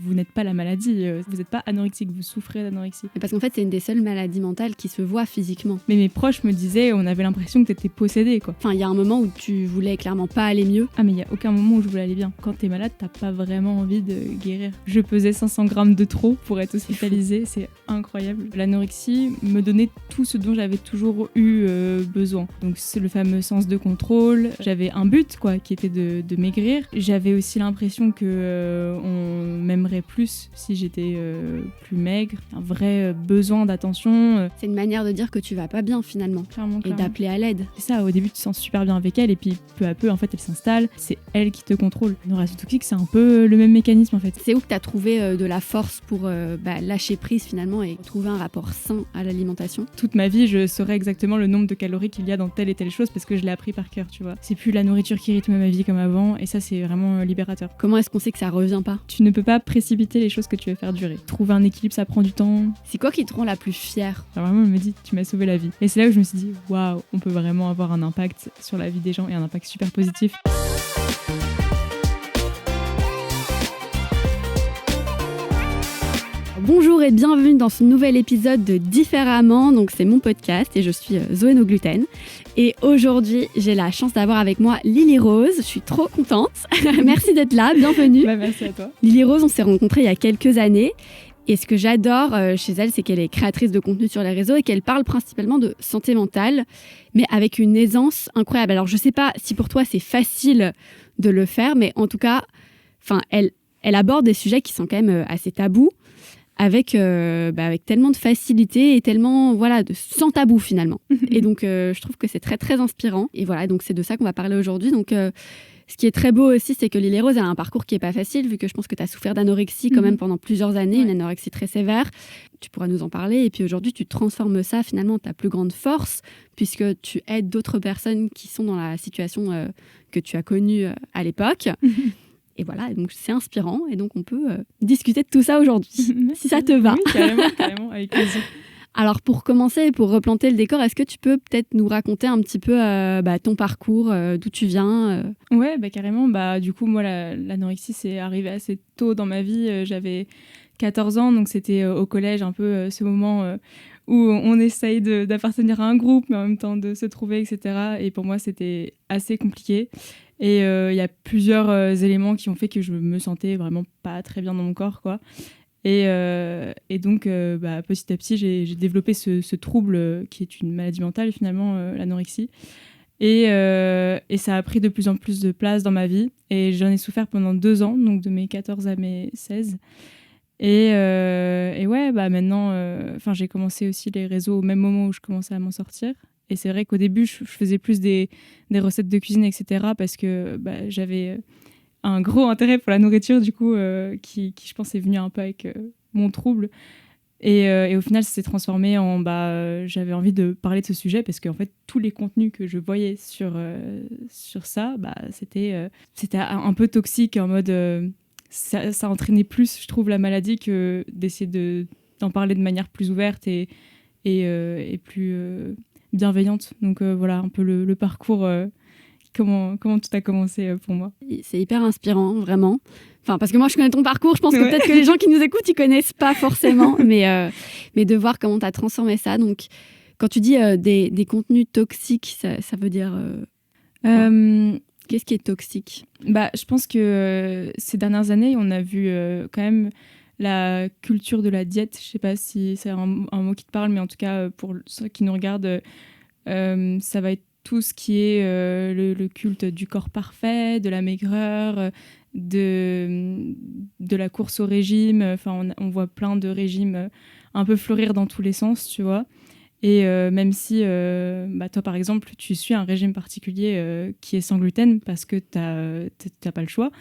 vous n'êtes pas la maladie, vous n'êtes pas anorexique, vous souffrez d'anorexie. Parce qu'en fait, c'est une des seules maladies mentales qui se voit physiquement. Mais mes proches me disaient, on avait l'impression que t'étais possédée, quoi. Enfin, il y a un moment où tu voulais clairement pas aller mieux. Ah mais il y a aucun moment où je voulais aller bien. Quand t'es malade, t'as pas vraiment envie de guérir. Je pesais 500 grammes de trop pour être hospitalisée, c'est incroyable. L'anorexie me donnait tout ce dont j'avais toujours eu besoin. Donc c'est le fameux sens de contrôle. J'avais un but, quoi, qui était de maigrir. J'avais aussi l'impression que on m'aimerait plus si j'étais plus maigre. Un vrai besoin d'attention. C'est une manière de dire que tu vas pas bien finalement. Clairement. Et d'appeler à l'aide. C'est ça, au début tu te sens super bien avec elle et puis peu à peu en fait elle s'installe, c'est elle qui te contrôle. L'anorexie toxique c'est un peu le même mécanisme en fait. C'est où que tu as trouvé de la force pour lâcher prise finalement et trouver un rapport sain à l'alimentation? Toute ma vie je saurais exactement le nombre de calories qu'il y a dans telle et telle chose parce que je l'ai appris par cœur, tu vois. C'est plus la nourriture qui rythme ma vie comme avant et ça c'est vraiment libérateur. Comment est-ce qu'on sait que ça revient pas? Tu ne peux pas précipiter les choses que tu veux faire durer. Trouver un équilibre ça prend du temps. C'est quoi qui te rend la plus fière? Alors vraiment elle me dit tu m'as sauvé la vie. Et c'est là où je me suis dit waouh, on peut vraiment avoir un impact sur la vie des gens et un impact super positif. Bonjour et bienvenue dans ce nouvel épisode de Différemment. Donc c'est mon podcast et je suis Zoé No Gluten. Et aujourd'hui, j'ai la chance d'avoir avec moi Lily Rose. Je suis trop contente. Merci d'être là, bienvenue. Merci à toi. Lily Rose, on s'est rencontrés il y a quelques années. Et ce que j'adore chez elle, c'est qu'elle est créatrice de contenu sur les réseaux et qu'elle parle principalement de santé mentale, mais avec une aisance incroyable. Alors, je ne sais pas si pour toi, c'est facile de le faire, mais en tout cas, elle aborde des sujets qui sont quand même assez tabous, avec tellement de facilité et tellement, sans tabou finalement. Et donc, je trouve que c'est très, très inspirant. Et voilà, donc c'est de ça qu'on va parler aujourd'hui. Donc, ce qui est très beau aussi, c'est que Lily Rose, elle a un parcours qui n'est pas facile, vu que je pense que tu as souffert d'anorexie quand même pendant plusieurs années, une anorexie très sévère. Tu pourras nous en parler. Et puis aujourd'hui, tu transformes ça finalement en ta plus grande force, puisque tu aides d'autres personnes qui sont dans la situation que tu as connue à l'époque. Et voilà, donc c'est inspirant. Et donc, on peut discuter de tout ça aujourd'hui, si ça te va. Oui, carrément, avec plaisir. Alors, pour commencer, pour replanter le décor, est-ce que tu peux peut-être nous raconter un petit peu ton parcours, d'où tu viens Ouais, carrément. Du coup, moi, l'anorexie, c'est arrivé assez tôt dans ma vie. J'avais 14 ans, donc c'était au collège, un peu ce moment où on essaye d'appartenir à un groupe, mais en même temps de se trouver, etc. Et pour moi, c'était assez compliqué. Et il y a plusieurs éléments qui ont fait que je me sentais vraiment pas très bien dans mon corps, quoi. Et donc, petit à petit, j'ai développé ce trouble qui est une maladie mentale, finalement, l'anorexie. Et ça a pris de plus en plus de place dans ma vie. Et j'en ai souffert pendant 2 ans, donc de mes 14 à mes 16. Et ouais, maintenant, j'ai commencé aussi les réseaux au même moment où je commençais à m'en sortir. Et c'est vrai qu'au début, je faisais plus des recettes de cuisine, etc. parce que j'avais un gros intérêt pour la nourriture, du coup, qui je pense est venu un peu avec mon trouble. Et au final, ça s'est transformé en... j'avais envie de parler de ce sujet parce qu'en fait, tous les contenus que je voyais sur ça, c'était un peu toxique, en mode... ça entraînait plus, je trouve, la maladie que d'essayer d'en parler de manière plus ouverte et plus bienveillante. Donc voilà, un peu le parcours... Comment tout a commencé pour moi? C'est hyper inspirant, vraiment. Parce que moi, je connais ton parcours. Je pense que peut-être que les gens qui nous écoutent, ils connaissent pas forcément. mais de voir comment tu as transformé ça. Donc, quand tu dis des contenus toxiques, ça veut dire... Qu'est-ce qui est toxique? Je pense que ces dernières années, on a vu quand même la culture de la diète. Je sais pas si c'est un mot qui te parle, mais en tout cas, pour ceux qui nous regardent, ça va être tout ce qui est le culte du corps parfait, de la maigreur, de la course au régime. On voit plein de régimes un peu fleurir dans tous les sens, tu vois. Et même si, toi, par exemple, tu suis un régime particulier qui est sans gluten parce que t'as pas le choix,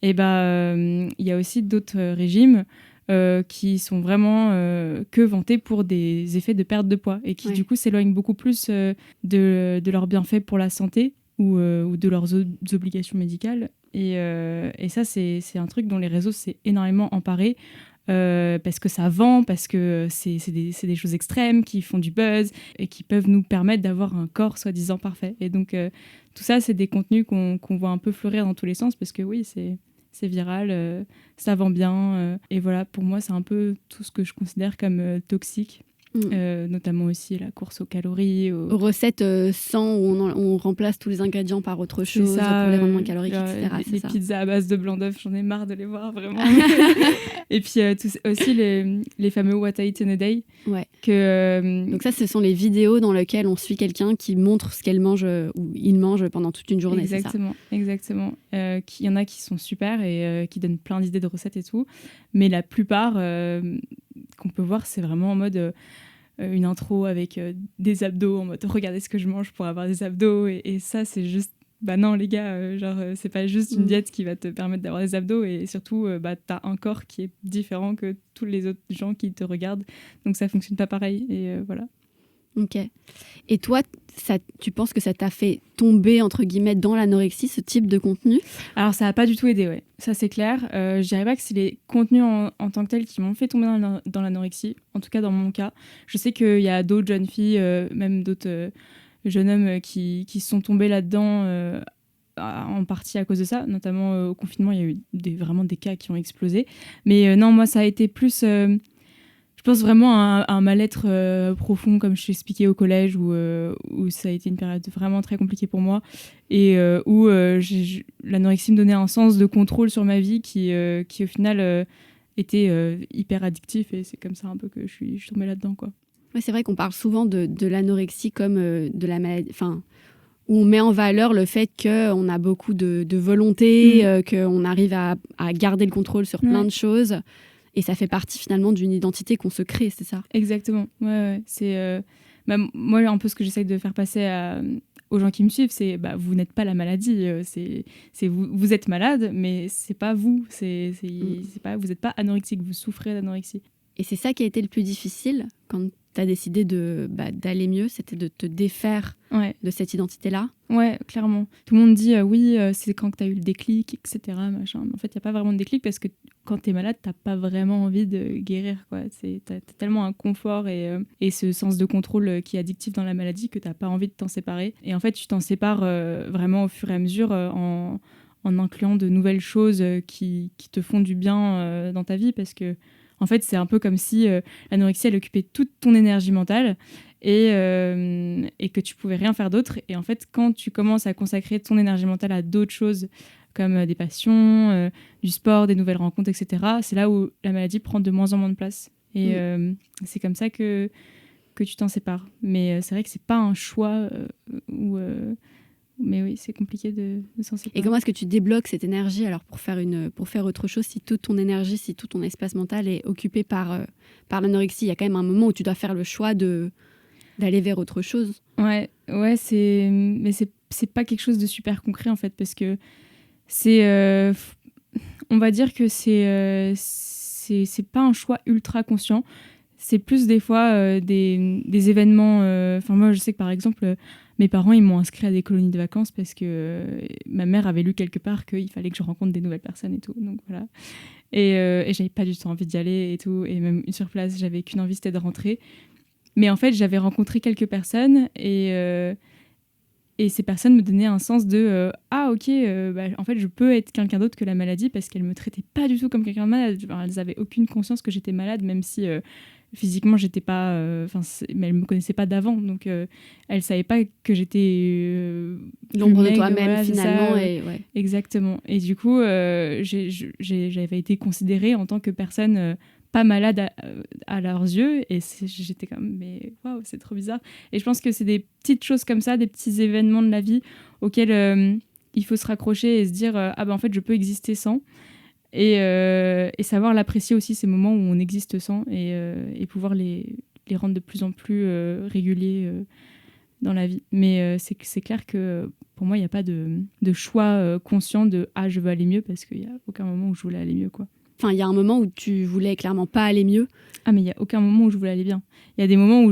et il y a aussi d'autres régimes qui sont vraiment que vantés pour des effets de perte de poids et qui du coup s'éloignent beaucoup plus de leurs bienfaits pour la santé ou de leurs obligations médicales. Et ça, c'est un truc dont les réseaux s'est énormément emparés parce que ça vend, parce que c'est des choses extrêmes qui font du buzz et qui peuvent nous permettre d'avoir un corps soi-disant parfait. Et donc tout ça, c'est des contenus qu'on voit un peu fleurir dans tous les sens parce que oui, c'est viral, ça vend bien. Et voilà, pour moi, c'est un peu tout ce que je considère comme toxique. Notamment aussi la course aux calories. Aux recettes sans où on remplace tous les ingrédients par autre chose ça, pour les rendre moins caloriques, etc. Les pizzas à base de blanc d'œuf, j'en ai marre de les voir vraiment. Et puis aussi les fameux What I Eat in a Day. Ouais. Donc ça, ce sont les vidéos dans lesquelles on suit quelqu'un qui montre ce qu'elle mange ou il mange pendant toute une journée. Exactement, c'est ça. Exactement. Il y en a qui sont super et qui donnent plein d'idées de recettes et tout. Mais la plupart qu'on peut voir, c'est vraiment en mode une intro avec des abdos, en mode regardez ce que je mange pour avoir des abdos. Et ça, c'est juste. Bah non, les gars, c'est pas juste une diète qui va te permettre d'avoir des abdos. Et surtout, t'as un corps qui est différent que tous les autres gens qui te regardent. Donc ça fonctionne pas pareil. Et voilà. Ok. Et toi, tu penses que ça t'a fait tomber, entre guillemets, dans l'anorexie, ce type de contenu ? Alors, ça n'a pas du tout aidé, ouais. Ça, c'est clair. Je dirais pas que c'est les contenus en tant que tels qui m'ont fait tomber dans l'anorexie. En tout cas, dans mon cas. Je sais qu'il y a d'autres jeunes filles, même d'autres jeunes hommes qui sont tombés là-dedans en partie à cause de ça. Notamment au confinement, il y a eu vraiment des cas qui ont explosé. Mais non, moi, ça a été plus... je pense vraiment à un mal-être profond, comme je t'expliquais au collège, où ça a été une période vraiment très compliquée pour moi, et où l'anorexie me donnait un sens de contrôle sur ma vie qui au final, était hyper addictif, et c'est comme ça un peu que je suis tombée là-dedans, quoi. Ouais, c'est vrai qu'on parle souvent de l'anorexie comme de la maladie... Enfin, où on met en valeur le fait qu'on a beaucoup de volonté, qu'on arrive à garder le contrôle sur plein de choses... Et ça fait partie finalement d'une identité qu'on se crée, c'est ça ? Exactement. Ouais. C'est, moi, un peu ce que j'essaye de faire passer aux gens qui me suivent, c'est vous n'êtes pas la maladie. C'est vous êtes malade, mais c'est pas vous. C'est pas, vous n'êtes pas anorexique, vous souffrez d'anorexie. Et c'est ça qui a été le plus difficile quand tu as décidé d'aller mieux, c'était de te défaire de cette identité-là ? Ouais, clairement. Tout le monde dit oui, c'est quand tu as eu le déclic, etc. Machin. Mais en fait, il n'y a pas vraiment de déclic parce que quand tu es malade, tu n'as pas vraiment envie de guérir, quoi. Tu as tellement un confort et ce sens de contrôle qui est addictif dans la maladie que tu n'as pas envie de t'en séparer. Et en fait, tu t'en sépares vraiment au fur et à mesure en incluant de nouvelles choses qui te font du bien dans ta vie, parce que en fait, c'est un peu comme si l'anorexie, elle occupait toute ton énergie mentale et que tu pouvais rien faire d'autre. Et en fait, quand tu commences à consacrer ton énergie mentale à d'autres choses, comme des passions, du sport, des nouvelles rencontres, etc., c'est là où la maladie prend de moins en moins de place. Et c'est comme ça que tu t'en sépares. Mais c'est vrai que c'est pas un choix mais oui, c'est compliqué de s'en séparer. Et comment est-ce que tu débloques cette énergie alors pour faire autre chose, si toute ton énergie, si tout ton espace mental est occupé par l'anorexie ? Il y a quand même un moment où tu dois faire le choix d'aller vers autre chose. Ouais, mais c'est pas quelque chose de super concret en fait, parce que c'est on va dire que c'est pas un choix ultra conscient. C'est plus des fois des événements. Enfin, moi, je sais que par exemple, mes parents, ils m'ont inscrit à des colonies de vacances parce que ma mère avait lu quelque part qu'il fallait que je rencontre des nouvelles personnes et tout. Donc voilà. Et j'avais pas du tout envie d'y aller et tout. Et même sur place, j'avais qu'une envie, c'était de rentrer. Mais en fait, j'avais rencontré quelques personnes et ces personnes me donnaient un sens de ah ok, en fait je peux être quelqu'un d'autre que la maladie, parce qu'elles me traitaient pas du tout comme quelqu'un de malade. Enfin, elles avaient aucune conscience que j'étais malade, même si physiquement j'étais pas, mais elles me connaissaient pas d'avant, donc elles savaient pas que j'étais l'ombre de toi-même finalement. Exactement. Et du coup j'avais été considérée en tant que personne pas malade à leurs yeux, et j'étais comme mais waouh, c'est trop bizarre. Et je pense que c'est des petites choses comme ça, des petits événements de la vie auxquels il faut se raccrocher et se dire en fait je peux exister sans, et savoir l'apprécier aussi, ces moments où on existe sans, et pouvoir les rendre de plus en plus réguliers dans la vie. Mais c'est clair que pour moi il n'y a pas de choix conscient de je veux aller mieux, parce qu'il n'y a aucun moment où je voulais aller mieux, quoi. Enfin, il y a un moment où tu voulais clairement pas aller mieux. Ah, mais il n'y a aucun moment où je voulais aller bien. Il y a des moments où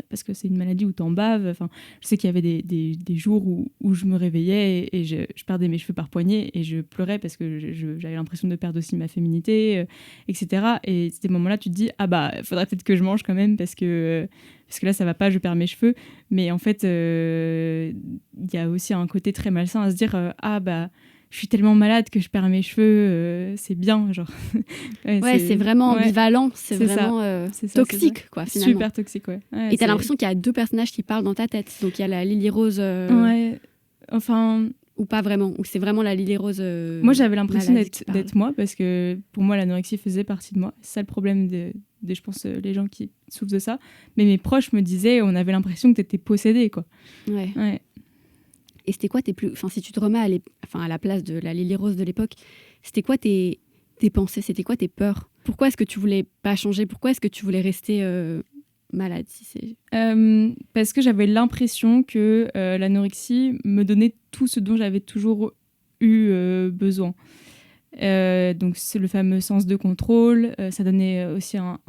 parce que c'est une maladie où t'en baves. Enfin, je sais qu'il y avait des jours où je me réveillais et je perdais mes cheveux par poignée et je pleurais parce que j'avais l'impression de perdre aussi ma féminité, etc. Et ces moments-là, tu te dis, faudrait peut-être que je mange quand même, parce que là, ça va pas, je perds mes cheveux. Mais en fait, il y a aussi un côté très malsain à se dire, je suis tellement malade que je perds mes cheveux, c'est bien, genre. C'est vraiment ambivalent, c'est vraiment toxique, quoi, finalement. Super toxique, ouais. Et t'as l'impression qu'il y a 2 personnages qui parlent dans ta tête. Donc il y a la Lily Rose. Ouais, enfin. Ou pas vraiment, ou c'est vraiment la Lily Rose. Moi, j'avais l'impression d'être moi, parce que pour moi, l'anorexie faisait partie de moi. C'est ça le problème je pense, les gens qui souffrent de ça. Mais mes proches me disaient, on avait l'impression que t'étais possédée, quoi. Ouais. Et c'était quoi si tu te remets à la place de la Lily Rose de l'époque, c'était quoi tes pensées, c'était quoi tes peurs? Pourquoi est-ce que tu voulais pas changer? Pourquoi est-ce que tu voulais rester malade parce que j'avais l'impression que l'anorexie me donnait tout ce dont j'avais toujours eu besoin. Donc c'est le fameux sens de contrôle. Ça donnait aussi un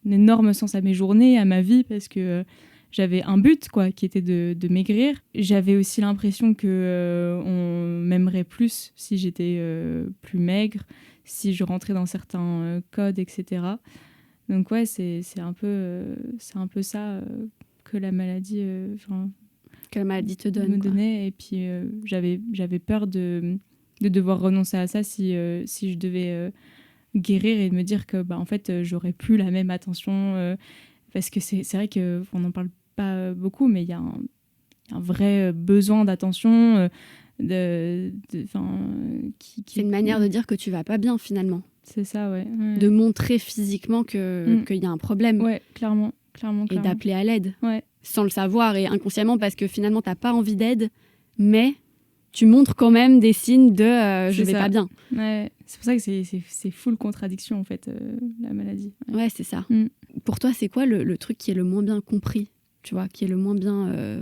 énorme sens à mes journées, à ma vie, parce que j'avais un but, quoi, qui était de maigrir. J'avais aussi l'impression que on m'aimerait plus si j'étais plus maigre, si je rentrais dans certains codes, etc. Donc ouais, c'est un peu ça que la maladie te donne, me donnait. Et puis j'avais peur de devoir renoncer à ça si je devais guérir, et de me dire que en fait j'aurais plus la même attention, parce que c'est vrai que on n'en parle pas beaucoup, mais il y a un vrai besoin d'attention, c'est une manière de dire que tu vas pas bien, finalement. C'est ça, ouais. De montrer physiquement qu'il y a un problème. Ouais, clairement. Et d'appeler à l'aide. Ouais. Sans le savoir et inconsciemment, parce que finalement, t'as pas envie d'aide, mais tu montres quand même des signes de je vais pas bien. Ouais. C'est pour ça que c'est full contradiction, en fait, la maladie. Ouais, c'est ça. Pour toi, c'est quoi le truc qui est le moins bien compris, tu vois, qui est le moins bien...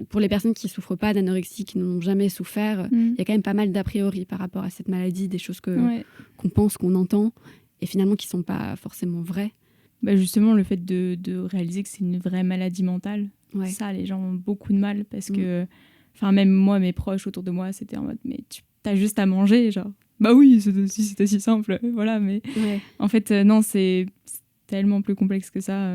pour les personnes qui souffrent pas d'anorexie, qui n'ont jamais souffert, il y a quand même pas mal d'a priori par rapport à cette maladie, des choses qu'on pense, qu'on entend, et finalement qui sont pas forcément vraies. Justement, le fait de réaliser que c'est une vraie maladie mentale, ça, les gens ont beaucoup de mal, parce que, même moi, mes proches autour de moi, c'était en mode, mais t'as juste à manger, genre. Bah oui, c'était si simple, voilà, mais en fait, non, c'est tellement plus complexe que ça.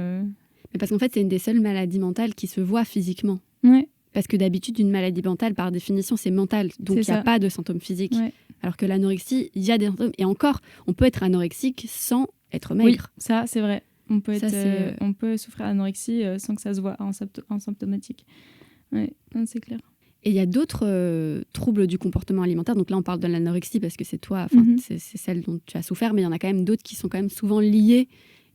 Mais parce qu'en fait, c'est une des seules maladies mentales qui se voit physiquement. Ouais. Parce que d'habitude, une maladie mentale, par définition, c'est mental. Donc, il n'y a pas de symptômes physiques. Ouais. Alors que l'anorexie, il y a des symptômes. Et encore, on peut être anorexique sans être maigre. Oui, ça, c'est vrai. On peut souffrir d'anorexie sans que ça se voit en symptomatique. Ouais, c'est clair. Et il y a d'autres troubles du comportement alimentaire. Donc là, on parle de l'anorexie parce que c'est toi, c'est celle dont tu as souffert. Mais il y en a quand même d'autres qui sont quand même souvent liés.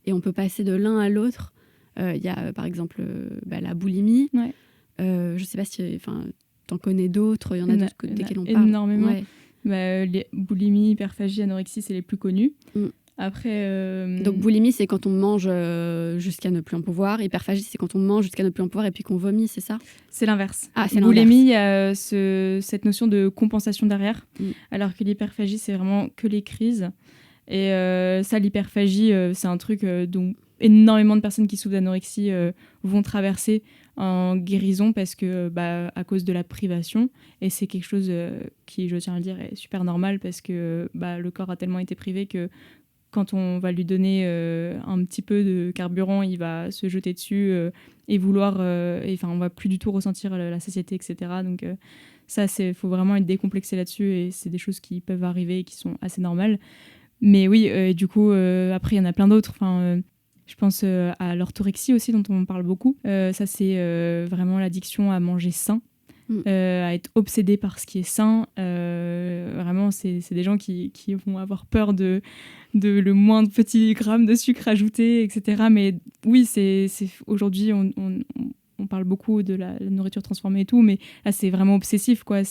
Et on peut passer de l'un à l'autre. Il y a, par exemple, la boulimie. Ouais. Je ne sais pas si t'en connais d'autres. Il y en a d'autres desquels on parle. Énormément. Ouais. Les boulimie, hyperphagie, anorexie, c'est les plus connus. Après, donc boulimie, c'est quand on mange jusqu'à ne plus en pouvoir. Hyperphagie, c'est quand on mange jusqu'à ne plus en pouvoir et puis qu'on vomit, c'est ça? C'est l'inverse. C'est boulimie, il y a cette notion de compensation derrière, alors que l'hyperphagie, c'est vraiment que les crises. Et ça, l'hyperphagie, c'est un truc dont énormément de personnes qui souffrent d'anorexie vont traverser en guérison, parce que à cause de la privation. Et c'est quelque chose qui, je tiens à le dire, est super normal, parce que le corps a tellement été privé que quand on va lui donner un petit peu de carburant, il va se jeter dessus et vouloir... on va plus du tout ressentir la satiété, etc. Donc ça, faut vraiment être décomplexé là-dessus, et c'est des choses qui peuvent arriver et qui sont assez normales. Mais oui, du coup, après, il y en a plein d'autres. Je pense à l'orthorexie aussi, dont on parle beaucoup. Ça, c'est vraiment l'addiction à manger sain. À être obsédé par ce qui est sain. Vraiment, c'est des gens qui vont avoir peur de le moindre petit gramme de sucre ajouté, etc. Mais oui, aujourd'hui, on parle beaucoup de la nourriture transformée et tout, mais là, c'est vraiment obsessif, quoi.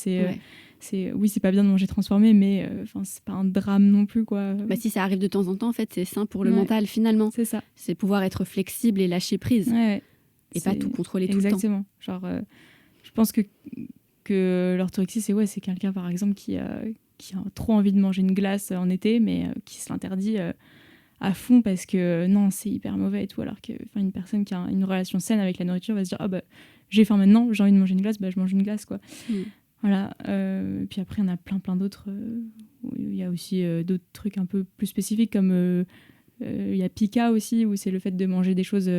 Oui, c'est pas bien de manger transformé, mais c'est pas un drame non plus, quoi. Si ça arrive de temps en temps, en fait, c'est sain pour le mental, finalement. C'est ça. C'est pouvoir être flexible et lâcher prise. Et pas tout contrôler tout le temps. Exactement. Genre... Je pense que l'orthorexie, c'est quelqu'un, par exemple, qui a trop envie de manger une glace en été, mais qui se l'interdit à fond, parce que non, c'est hyper mauvais et tout. Alors qu'une personne qui a une relation saine avec la nourriture va se dire j'ai faim maintenant, j'ai envie de manger une glace, je mange une glace, quoi. Voilà. Puis après, il y en a plein d'autres. Il y a aussi d'autres trucs un peu plus spécifiques, comme il y a Pika aussi, où c'est le fait de manger des choses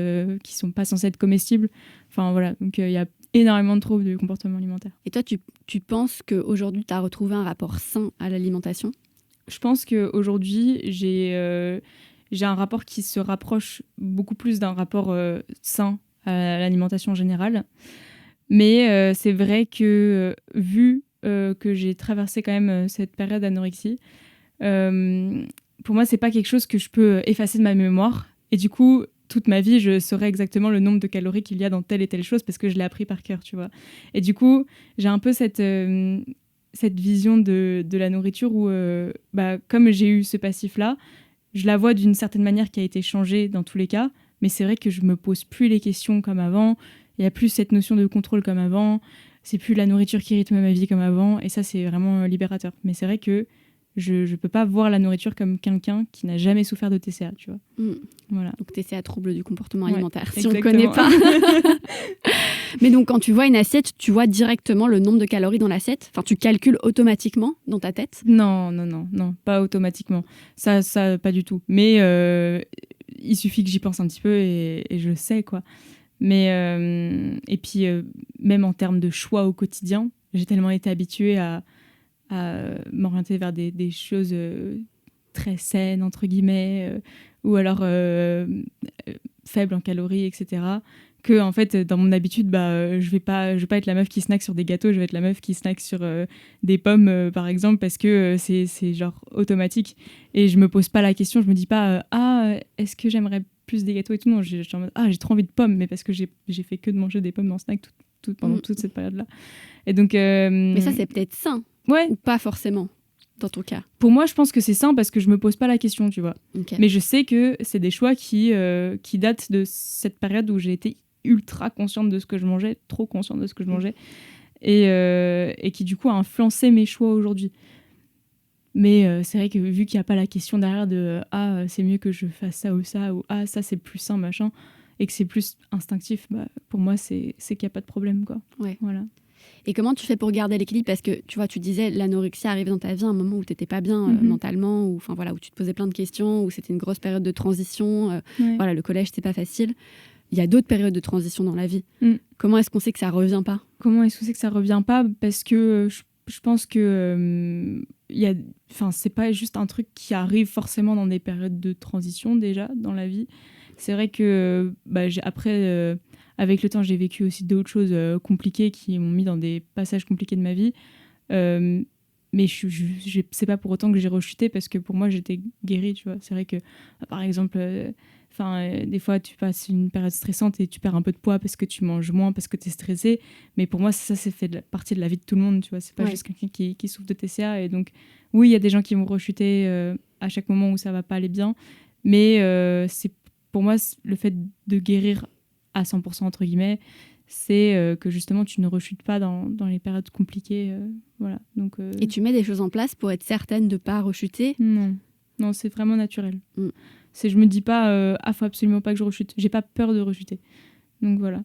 qui sont pas censées être comestibles. Enfin voilà, donc il y a énormément de troubles du comportement alimentaire. Et toi, tu penses qu'aujourd'hui, tu as retrouvé un rapport sain à l'alimentation ? Je pense qu'aujourd'hui, j'ai un rapport qui se rapproche beaucoup plus d'un rapport sain à l'alimentation en général. Mais c'est vrai que vu que j'ai traversé quand même cette période d'anorexie, pour moi, c'est pas quelque chose que je peux effacer de ma mémoire. Et du coup, toute ma vie, je saurais exactement le nombre de calories qu'il y a dans telle et telle chose parce que je l'ai appris par cœur, tu vois. Et du coup, j'ai un peu cette vision de la nourriture où, comme j'ai eu ce passif-là, je la vois d'une certaine manière qui a été changée dans tous les cas. Mais c'est vrai que je me pose plus les questions comme avant. Il n'y a plus cette notion de contrôle comme avant. C'est plus la nourriture qui rythme ma vie comme avant. Et ça, c'est vraiment libérateur. Mais c'est vrai que je ne peux pas voir la nourriture comme quelqu'un qui n'a jamais souffert de TCA, tu vois. Voilà. Donc TCA, trouble du comportement alimentaire, si exactement. on ne connaît pas. Mais donc, quand tu vois une assiette, tu vois directement le nombre de calories dans l'assiette ? Enfin, tu calcules automatiquement dans ta tête ? Non, pas automatiquement. Ça, pas du tout. Mais il suffit que j'y pense un petit peu et je le sais, quoi. Mais, et puis, même en termes de choix au quotidien, j'ai tellement été habituée à m'orienter vers des choses très saines, entre guillemets, ou alors faibles en calories, etc., que en fait dans mon habitude je vais pas être la meuf qui snack sur des gâteaux, je vais être la meuf qui snack sur des pommes par exemple, parce que c'est genre automatique et je me pose pas la question, je me dis pas est-ce que j'aimerais plus des gâteaux et tout. Non, j'ai trop envie de pommes, mais parce que j'ai fait que de manger des pommes en snack pendant toute cette période là. Et donc mais ça c'est peut-être sain, ou pas forcément dans ton cas. Pour moi, je pense que c'est sain parce que je me pose pas la question, tu vois. Okay. Mais je sais que c'est des choix qui datent de cette période où j'ai été ultra consciente de ce que je mangeais, trop consciente de ce que je mangeais, et qui du coup a influencé mes choix aujourd'hui. Mais c'est vrai que vu qu'il n'y a pas la question derrière de c'est mieux que je fasse ça ou ça, ou ça c'est plus sain, machin, et que c'est plus instinctif, pour moi c'est qu'il n'y a pas de problème, quoi. Ouais. Voilà. Et comment tu fais pour garder l'équilibre ? Parce que tu vois, tu disais l'anorexie arrive dans ta vie à un moment où tu n'étais pas bien mentalement, où tu te posais plein de questions, où c'était une grosse période de transition. Voilà, le collège, c'était pas facile. Il y a d'autres périodes de transition dans la vie. Comment est-ce qu'on sait que ça revient pas ? Comment est-ce qu'on sait que ça revient pas ? Parce que je pense que c'est pas juste un truc qui arrive forcément dans des périodes de transition déjà dans la vie. C'est vrai que après, avec le temps, j'ai vécu aussi d'autres choses compliquées qui m'ont mis dans des passages compliqués de ma vie. Mais c'est pas pour autant que j'ai rechuté parce que pour moi, j'étais guérie, tu vois. C'est vrai que, par exemple, des fois, tu passes une période stressante et tu perds un peu de poids parce que tu manges moins, parce que tu es stressé. Mais pour moi, ça c'est fait partie de la vie de tout le monde, tu vois. C'est pas juste quelqu'un qui souffre de TCA. Et donc, oui, il y a des gens qui vont rechuter à chaque moment où ça va pas aller bien. Mais c'est pour moi, le fait de guérir à 100%, entre guillemets, c'est que justement, tu ne rechutes pas dans les périodes compliquées. Voilà. Donc, Et tu mets des choses en place pour être certaine de ne pas rechuter ? Non, c'est vraiment naturel. Je me dis pas, faut absolument pas que je rechute. J'ai pas peur de rechuter. Donc voilà.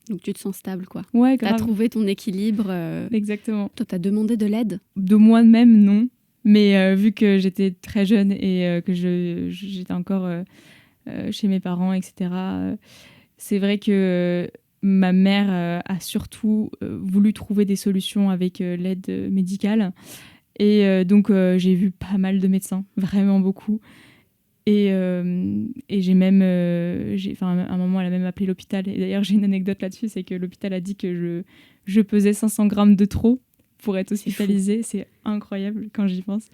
Donc tu te sens stable, quoi. Ouais, grave. T'as trouvé ton équilibre. Exactement. Toi, t'as demandé de l'aide ? De moi-même, non. Mais vu que j'étais très jeune et que j'étais encore chez mes parents, etc., c'est vrai que ma mère a surtout voulu trouver des solutions avec l'aide médicale. Et donc, j'ai vu pas mal de médecins, vraiment beaucoup. Et j'ai même... à un moment, elle a même appelé l'hôpital. Et d'ailleurs, j'ai une anecdote là-dessus, c'est que l'hôpital a dit que je pesais 500 grammes de trop pour être hospitalisée. C'est incroyable quand j'y pense.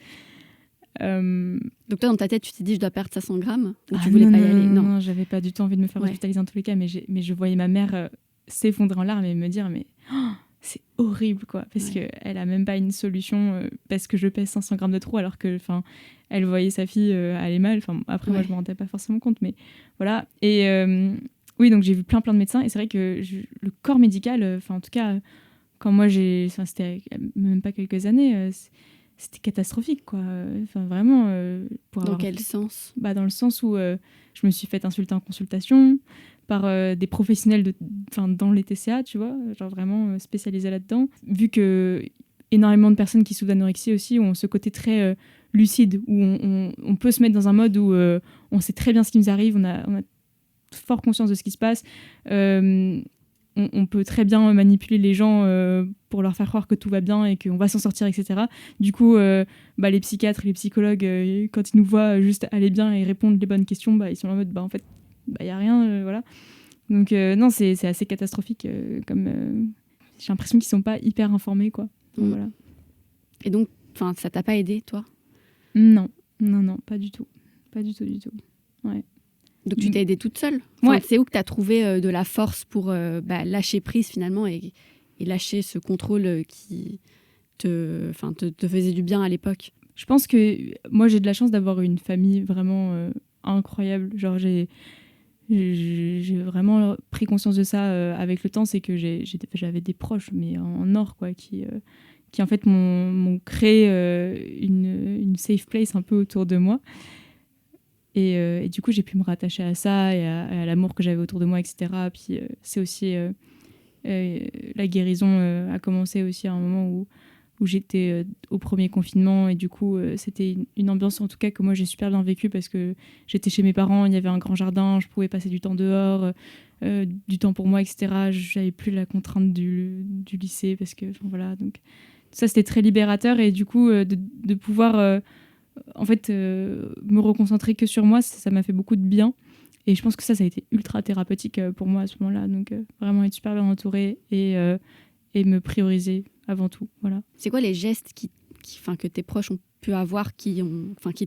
Donc toi, dans ta tête, tu t'es dit, je dois perdre 500 grammes ? Ou tu voulais pas y aller ? Non, j'avais pas du tout envie de me faire hospitaliser dans tous les cas. Mais je voyais ma mère s'effondrer en larmes et me dire, mais... c'est horrible, quoi, parce qu'elle a même pas une solution parce que je pèse 500 grammes de trop alors que elle voyait sa fille aller mal. Après, moi, je me rendais pas forcément compte, mais voilà. Et oui, donc j'ai vu plein de médecins et c'est vrai que le corps médical, en tout cas, quand moi c'était même pas quelques années, c'était catastrophique, quoi. Vraiment. Dans quel sens ? Dans le sens où je me suis fait insulter en consultation par des professionnels dans les TCA, tu vois, genre vraiment spécialisés là-dedans. Vu que énormément de personnes qui souffrent d'anorexie aussi ont ce côté très lucide, où on peut se mettre dans un mode où on sait très bien ce qui nous arrive, on a fort conscience de ce qui se passe, on on peut très bien manipuler les gens pour leur faire croire que tout va bien et qu'on va s'en sortir, etc. Du coup, les psychiatres et les psychologues, quand ils nous voient juste aller bien et répondre les bonnes questions, ils sont en mode, en fait, il n'y a rien, voilà. Donc, non, c'est assez catastrophique. J'ai l'impression qu'ils ne sont pas hyper informés, quoi. Donc, voilà. Et donc, ça t'a pas aidé, toi ? Non, pas du tout. Pas du tout. Ouais. Donc tu t'es aidée toute seule ? Ouais. C'est où que tu as trouvé de la force pour lâcher prise finalement et lâcher ce contrôle qui te faisait du bien à l'époque ? Je pense que moi j'ai de la chance d'avoir une famille vraiment incroyable. Genre j'ai vraiment pris conscience de ça avec le temps, c'est que j'avais des proches mais en or quoi qui en fait m'ont créé une safe place un peu autour de moi. Et du coup, j'ai pu me rattacher à ça et à l'amour que j'avais autour de moi, etc. Puis c'est aussi... la guérison a commencé aussi à un moment où j'étais au premier confinement. Et du coup, c'était une ambiance, en tout cas, que moi, j'ai super bien vécue parce que j'étais chez mes parents, il y avait un grand jardin, je pouvais passer du temps dehors, du temps pour moi, etc. J'avais plus la contrainte du lycée parce que... voilà, donc ça, c'était très libérateur. Et du coup, de pouvoir... en fait, me reconcentrer que sur moi, ça m'a fait beaucoup de bien. Et je pense que ça a été ultra thérapeutique pour moi à ce moment-là. Donc, vraiment être super bien entourée et me prioriser avant tout. Voilà. C'est quoi les gestes que tes proches ont pu avoir qui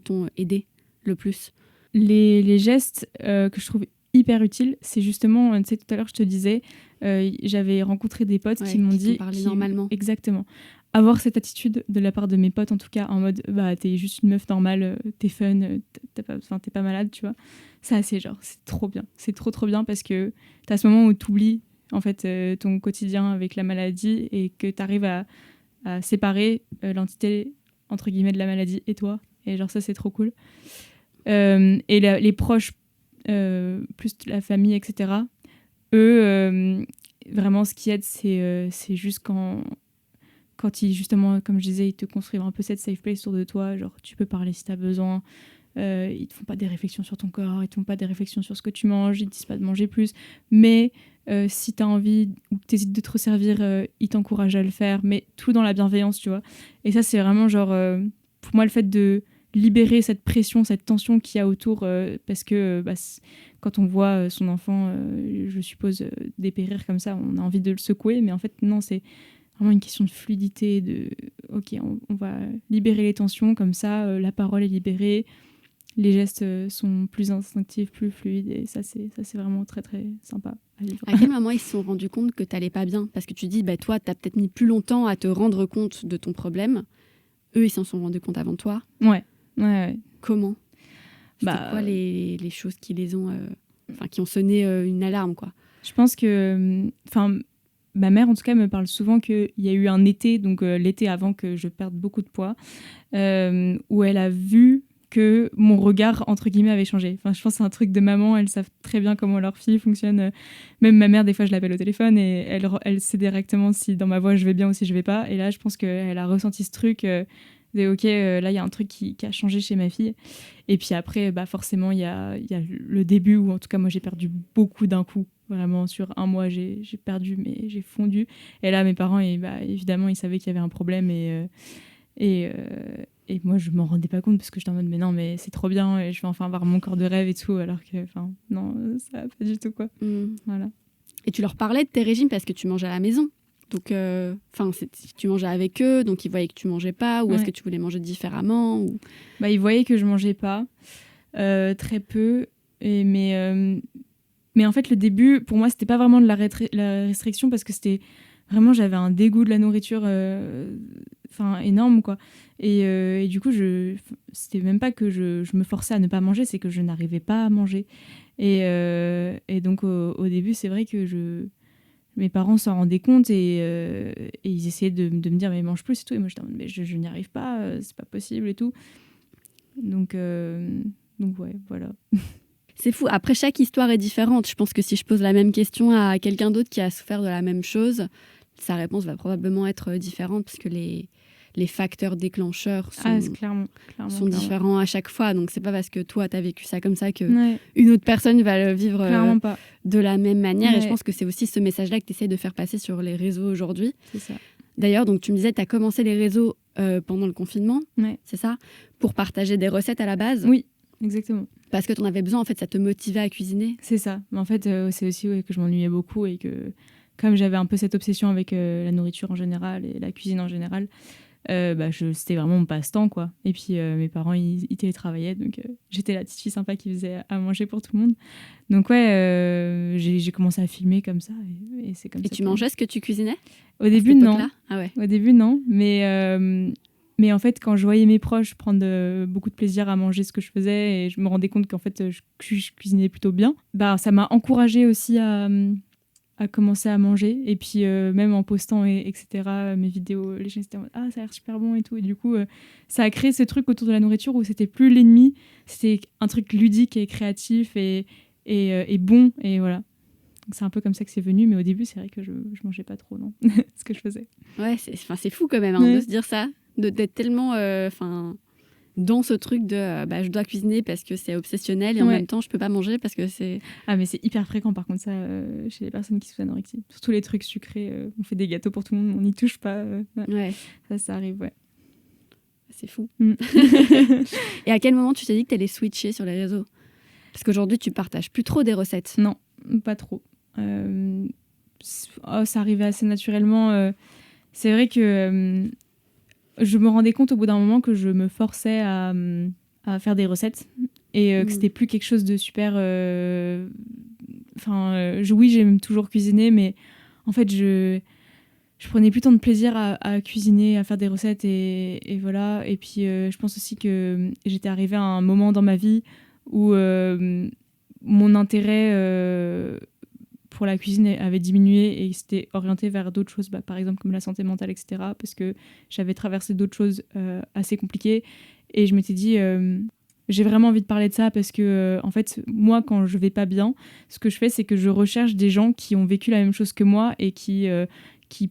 t'ont aidé le plus ? Les gestes que je trouve hyper utiles, c'est justement, tu sais, tout à l'heure, je te disais, j'avais rencontré des potes qui m'ont dit... normalement. Exactement. Avoir cette attitude de la part de mes potes, en tout cas, en mode, t'es juste une meuf normale, t'es fun, t'es pas malade, tu vois. Ça, c'est trop bien. C'est trop bien parce que t'as ce moment où t'oublies, en fait, ton quotidien avec la maladie et que t'arrives à séparer l'entité, entre guillemets, de la maladie et toi. Et ça, c'est trop cool. Et les proches, plus la famille, etc., eux, vraiment, ce qui aide, c'est juste quand ils, justement, comme je disais, ils te construisent un peu cette safe place autour de toi, genre tu peux parler si t'as besoin, ils te font pas des réflexions sur ton corps, ils te font pas des réflexions sur ce que tu manges, ils te disent pas de manger plus, mais si t'as envie ou que t'hésites de te resservir, ils t'encouragent à le faire, mais tout dans la bienveillance, tu vois. Et ça, c'est vraiment pour moi, le fait de libérer cette pression, cette tension qu'il y a autour, parce que quand on voit son enfant, je suppose, dépérir comme ça, on a envie de le secouer, mais en fait, non, c'est vraiment une question de fluidité, ok, on va libérer les tensions, comme ça, la parole est libérée, les gestes sont plus instinctifs, plus fluides, et ça c'est vraiment très très sympa à vivre. À quel moment ils se sont rendus compte que t'allais pas bien ? Parce que tu dis, toi, t'as peut-être mis plus longtemps à te rendre compte de ton problème. Eux, ils s'en sont rendus compte avant toi. Ouais. Comment ? C'était quoi les choses qui les ont... qui ont sonné une alarme, quoi ? Je pense que... ma mère, en tout cas, me parle souvent qu'il y a eu un été, donc l'été avant que je perde beaucoup de poids, où elle a vu que mon regard, entre guillemets, avait changé. Je pense que c'est un truc de maman, elles savent très bien comment leur fille fonctionne. Même ma mère, des fois, je l'appelle au téléphone et elle sait directement si dans ma voix je vais bien ou si je vais pas. Et là, je pense qu'elle a ressenti ce truc de ok, là, il y a un truc qui a changé chez ma fille. Et puis après, forcément, il y a le début où, en tout cas, moi, j'ai perdu beaucoup d'un coup. Vraiment, sur un mois, j'ai perdu, mais j'ai fondu. Et là, mes parents, évidemment, ils savaient qu'il y avait un problème. Et moi, je m'en rendais pas compte parce que j'étais en mode, mais non, mais c'est trop bien, et je vais enfin avoir mon corps de rêve et tout. Alors que, non, ça va pas du tout, quoi. Voilà. Et tu leur parlais de tes régimes parce que tu mangeais à la maison. Donc, tu mangeais avec eux, donc ils voyaient que tu mangeais pas, ou est-ce que tu voulais manger différemment ou... Ils voyaient que je mangeais pas, très peu. Mais en fait, le début, pour moi, c'était pas vraiment de la restriction parce que c'était vraiment, j'avais un dégoût de la nourriture énorme, quoi. Et du coup, c'était même pas que je me forçais à ne pas manger, c'est que je n'arrivais pas à manger. Et donc, au début, c'est vrai que mes parents s'en rendaient compte et ils essayaient de me dire, mais mange plus et tout. Et moi, j'étais en mode, mais je n'y arrive pas, c'est pas possible et tout. Donc ouais, voilà. C'est fou. Après, chaque histoire est différente. Je pense que si je pose la même question à quelqu'un d'autre qui a souffert de la même chose, sa réponse va probablement être différente parce que les facteurs déclencheurs clairement. différents à chaque fois. Donc, c'est pas parce que toi, tu as vécu ça comme ça que Ouais, une autre personne va le vivre clairement pas. de la même manière. Et Ouais. je pense que c'est aussi ce message-là que tu essaies de faire passer sur les réseaux aujourd'hui. C'est ça. D'ailleurs, donc tu me disais, tu as commencé les réseaux pendant le confinement, Ouais. c'est ça? Pour partager des recettes à la base? Oui, exactement. Parce que tu en avais besoin, en fait, ça te motivait à cuisiner? C'est ça. Mais en fait, c'est aussi que je m'ennuyais beaucoup et que comme j'avais un peu cette obsession avec la nourriture en général et la cuisine en général, c'était vraiment mon passe-temps, quoi. Et puis mes parents, ils télétravaillaient, donc j'étais la petite fille sympa qui faisait à manger pour tout le monde. Donc ouais, j'ai commencé à filmer comme ça et c'est comme Et ça. tu mangeais ce que tu cuisinais? Au début, non. Ah ouais. Au début, non. Mais en fait, quand je voyais mes proches prendre beaucoup de plaisir à manger ce que je faisais et je me rendais compte qu'en fait, je cuisinais plutôt bien, ça m'a encouragée aussi à commencer à manger. Et puis, même en postant, etc., mes vidéos, les gens étaient en mode « Ah, ça a l'air super bon et tout ». Et du coup, ça a créé ce truc autour de la nourriture où c'était plus l'ennemi, c'était un truc ludique et créatif et bon. Et voilà. Donc, c'est un peu comme ça que c'est venu. Mais au début, c'est vrai que je mangeais pas trop, non, ce que je faisais. Ouais, c'est fou quand même de se dire ça, d'être tellement dans ce truc de je dois cuisiner parce que c'est obsessionnel et en même temps je peux pas manger parce que c'est... Ah mais c'est hyper fréquent par contre ça chez les personnes qui souffrent d'anorexie. Surtout les trucs sucrés, on fait des gâteaux pour tout le monde, on n'y touche pas. Ouais. Ça arrive, ouais. C'est fou. Et à quel moment tu t'es dit que tu allais switcher sur les réseaux? Parce qu'aujourd'hui tu partages plus trop des recettes. Non, pas trop. Ça arrivait assez naturellement. C'est vrai que je me rendais compte au bout d'un moment que je me forçais à faire des recettes et que c'était plus quelque chose de super... oui, j'aime toujours cuisiner, mais en fait, je prenais plus tant de plaisir à cuisiner, à faire des recettes et voilà. Et puis, je pense aussi que j'étais arrivée à un moment dans ma vie où mon intérêt pour la cuisine avait diminué et c'était orienté vers d'autres choses, par exemple comme la santé mentale, etc. Parce que j'avais traversé d'autres choses assez compliquées et je m'étais dit j'ai vraiment envie de parler de ça parce que en fait moi quand je vais pas bien, ce que je fais c'est que je recherche des gens qui ont vécu la même chose que moi et qui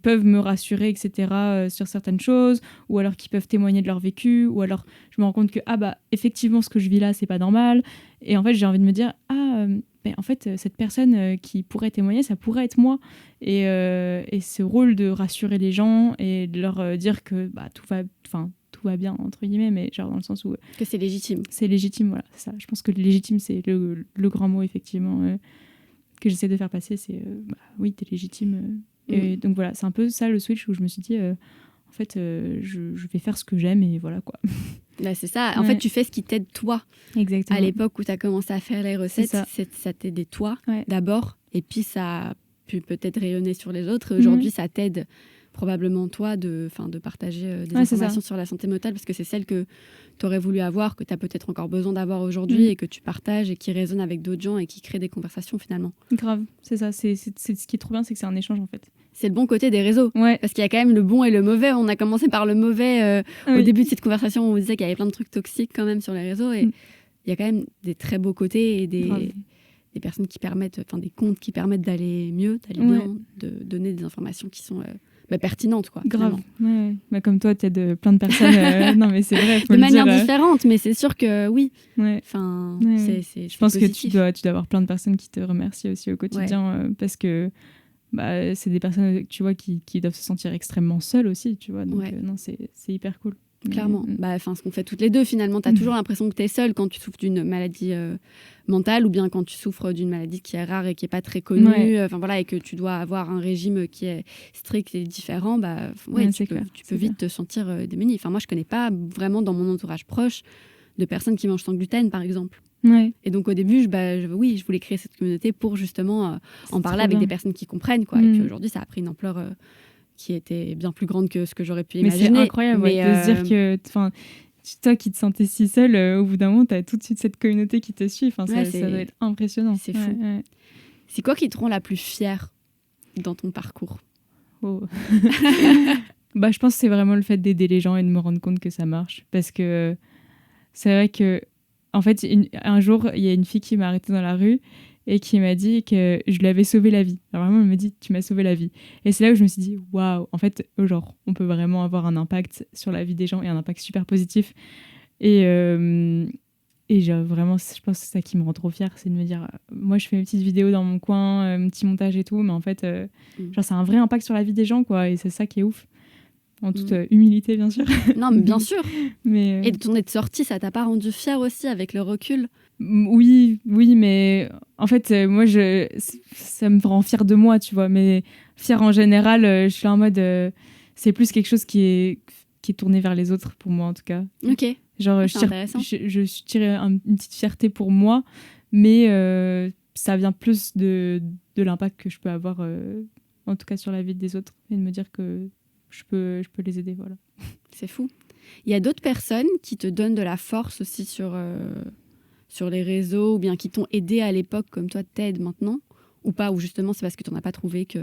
peuvent me rassurer, etc. Sur certaines choses, ou alors qui peuvent témoigner de leur vécu, ou alors je me rends compte que effectivement ce que je vis là c'est pas normal et en fait j'ai envie de me dire en fait, cette personne qui pourrait témoigner, ça pourrait être moi. Et ce rôle de rassurer les gens et de leur dire que tout va bien, entre guillemets, mais genre dans le sens où... que c'est légitime. C'est légitime, voilà, c'est ça. Je pense que légitime, c'est le grand mot, effectivement, que j'essaie de faire passer. C'est, oui, t'es légitime. Et donc voilà, c'est un peu ça le switch où je me suis dit... en fait, je vais faire ce que j'aime et voilà quoi. Là, c'est ça. En fait, tu fais ce qui t'aide toi. Exactement. À l'époque où tu as commencé à faire les recettes, ça t'aidait toi d'abord. Et puis, ça a pu peut-être rayonner sur les autres. Et aujourd'hui, ça t'aide probablement toi de partager des informations sur la santé mentale parce que c'est celle que tu aurais voulu avoir, que tu as peut-être encore besoin d'avoir aujourd'hui et que tu partages et qui résonne avec d'autres gens et qui crée des conversations finalement. Grave, c'est ça. C'est ce qui est trop bien, c'est que c'est un échange en fait. C'est le bon côté des réseaux. Ouais. Parce qu'il y a quand même le bon et le mauvais. On a commencé par le mauvais au début de cette conversation où on disait qu'il y avait plein de trucs toxiques quand même sur les réseaux. Et il y a quand même des très beaux côtés et des personnes qui permettent, des comptes qui permettent d'aller mieux, d'aller bien, de donner des informations qui sont pertinentes. Quoi, grave. Ouais. Comme toi, t'aides plein de personnes. Non, mais c'est vrai. Faut de manière dire, différente, mais c'est sûr que oui. Ouais. Je pense positif. que tu dois avoir plein de personnes qui te remercient aussi au quotidien parce que c'est des personnes tu vois qui doivent se sentir extrêmement seules aussi, tu vois. Donc non, c'est hyper cool. Clairement. Ce qu'on fait toutes les deux finalement, tu as toujours l'impression que tu es seule quand tu souffres d'une maladie mentale ou bien quand tu souffres d'une maladie qui est rare et qui est pas très connue, et que tu dois avoir un régime qui est strict et différent, tu peux vite te sentir démunie. Enfin, moi je connais pas vraiment dans mon entourage proche de personnes qui mangent sans gluten par exemple. Ouais. Et donc au début, je voulais créer cette communauté pour justement en parler avec des personnes qui comprennent, quoi. Et puis aujourd'hui, ça a pris une ampleur qui était bien plus grande que ce que j'aurais pu imaginer. Mais c'est incroyable de se dire que, toi qui te sentais si seule, au bout d'un moment, tu as tout de suite cette communauté qui te suit. Ça doit être impressionnant. C'est fou. Ouais. C'est quoi qui te rend la plus fière dans ton parcours? Je pense que c'est vraiment le fait d'aider les gens et de me rendre compte que ça marche. Parce que c'est vrai que en fait, un jour, il y a une fille qui m'a arrêtée dans la rue et qui m'a dit que je lui avais sauvé la vie. Alors vraiment, elle m'a dit, tu m'as sauvé la vie. Et c'est là où je me suis dit, waouh, en fait, genre, on peut vraiment avoir un impact sur la vie des gens et un impact super positif. Et genre, vraiment, je pense que c'est ça qui me rend trop fière, c'est de me dire, moi, je fais mes petites vidéos dans mon coin, mon petit montage et tout, mais en fait, genre, ça a un vrai impact sur la vie des gens, quoi, et c'est ça qui est ouf. En toute humilité, bien sûr. Non, mais bien sûr. Mais, Et de ton être sortie, ça t'a pas rendu fière aussi avec le recul? Oui, mais en fait, moi, ça me rend fière de moi, tu vois. Mais fière en général, je suis là en mode, c'est plus quelque chose qui est tourné vers les autres, pour moi, en tout cas. Ok. Genre, je tire une petite fierté pour moi, mais ça vient plus de l'impact que je peux avoir, en tout cas, sur la vie des autres, et de me dire que je peux les aider, voilà. C'est fou. Il y a d'autres personnes qui te donnent de la force aussi sur les réseaux, ou bien qui t'ont aidé à l'époque comme toi t'aides maintenant, ou pas, ou justement c'est parce que tu n'en as pas trouvé que...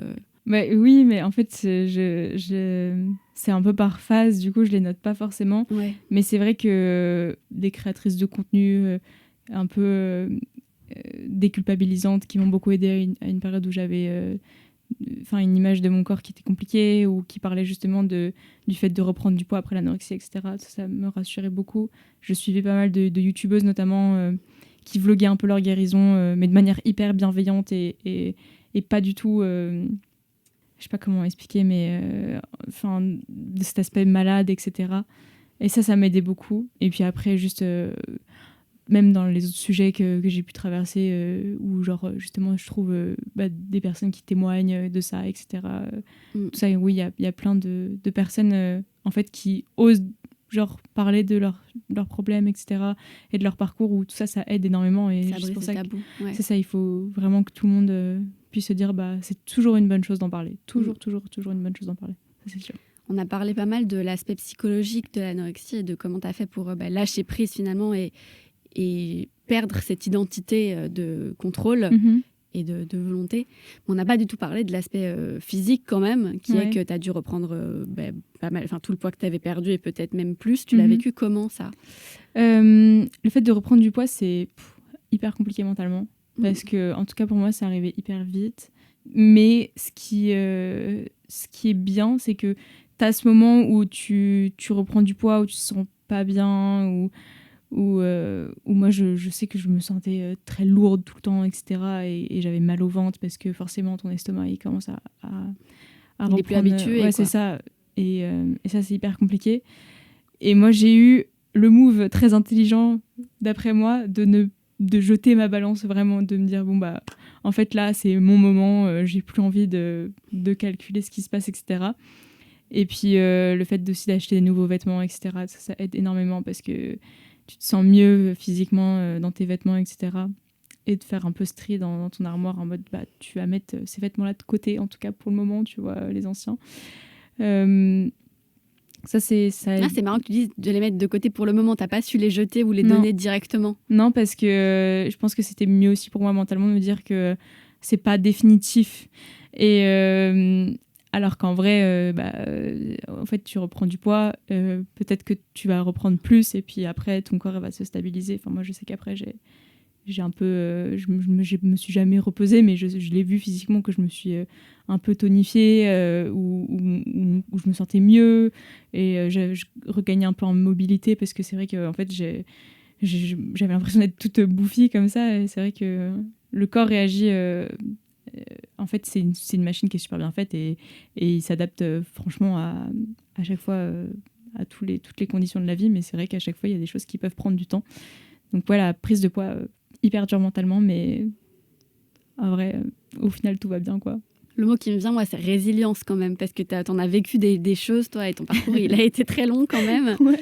Bah, oui, mais en fait, c'est un peu par phase, du coup, je les note pas forcément. Ouais. Mais c'est vrai que des créatrices de contenu un peu déculpabilisantes qui m'ont beaucoup aidé à une période où j'avais une image de mon corps qui était compliquée ou qui parlait justement du fait de reprendre du poids après l'anorexie, etc. Ça me rassurait beaucoup. Je suivais pas mal de youtubeuses notamment qui vloguaient un peu leur guérison, mais de manière hyper bienveillante et pas du tout... je sais pas comment expliquer, mais de cet aspect malade, etc. Et ça m'aidait beaucoup. Et puis après, juste... même dans les autres sujets que j'ai pu traverser, où genre justement je trouve des personnes qui témoignent de ça, etc. Tout ça, oui, il y a plein de personnes en fait qui osent genre parler de leurs problèmes, etc. et de leur parcours, où tout ça aide énormément. Et c'est pour ça que c'est ça, il faut vraiment que tout le monde puisse se dire c'est toujours une bonne chose d'en parler. Toujours une bonne chose d'en parler, ça c'est sûr. On a parlé pas mal de l'aspect psychologique de l'anorexie et de comment tu as fait pour lâcher prise finalement et perdre cette identité de contrôle et de volonté. Mais on n'a pas du tout parlé de l'aspect physique quand même, qui est que tu as dû reprendre pas mal, tout le poids que tu avais perdu et peut-être même plus. Tu l'as vécu comment, ça? Le fait de reprendre du poids, c'est hyper compliqué mentalement. Parce que, en tout cas pour moi, c'est arrivé hyper vite. Mais ce qui est bien, c'est que tu as ce moment où tu reprends du poids, où tu te sens pas bien, où moi je sais que je me sentais très lourde tout le temps, etc. Et j'avais mal au ventre parce que forcément ton estomac il commence à reprendre. Il est plus habitué. Ouais, c'est ça. Et ça c'est hyper compliqué. Et moi j'ai eu le move très intelligent d'après moi de jeter ma balance, vraiment, de me dire en fait là c'est mon moment, j'ai plus envie de calculer ce qui se passe, etc. Et puis le fait aussi d'acheter des nouveaux vêtements, etc. Ça aide énormément parce que tu te sens mieux physiquement dans tes vêtements, etc. Et de faire un peu ce tri dans ton armoire en mode tu vas mettre ces vêtements-là de côté, en tout cas pour le moment, tu vois, les anciens. Ça. C'est marrant que tu dises de les mettre de côté pour le moment. T'as pas su les jeter ou les donner directement? Non, parce que je pense que c'était mieux aussi pour moi mentalement de me dire que c'est pas définitif. Et alors qu'en vrai, en fait, tu reprends du poids, peut-être que tu vas reprendre plus, et puis après, ton corps va se stabiliser. Enfin, moi, je sais qu'après, j'ai un peu... je me suis jamais reposée, mais je l'ai vu physiquement que je me suis un peu tonifiée, où je me sentais mieux, et je regagnais un peu en mobilité, parce que c'est vrai qu'en fait, j'avais l'impression d'être toute bouffie comme ça, et c'est vrai que le corps réagit... en fait, c'est une machine qui est super bien faite et il s'adapte franchement à chaque fois à toutes les conditions de la vie. Mais c'est vrai qu'à chaque fois, il y a des choses qui peuvent prendre du temps. Donc voilà, prise de poids hyper dure mentalement, mais en vrai, au final, tout va bien, quoi. Le mot qui me vient, moi, c'est résilience quand même, parce que t'en as vécu des choses, toi, et ton parcours, il a été très long quand même. Ouais.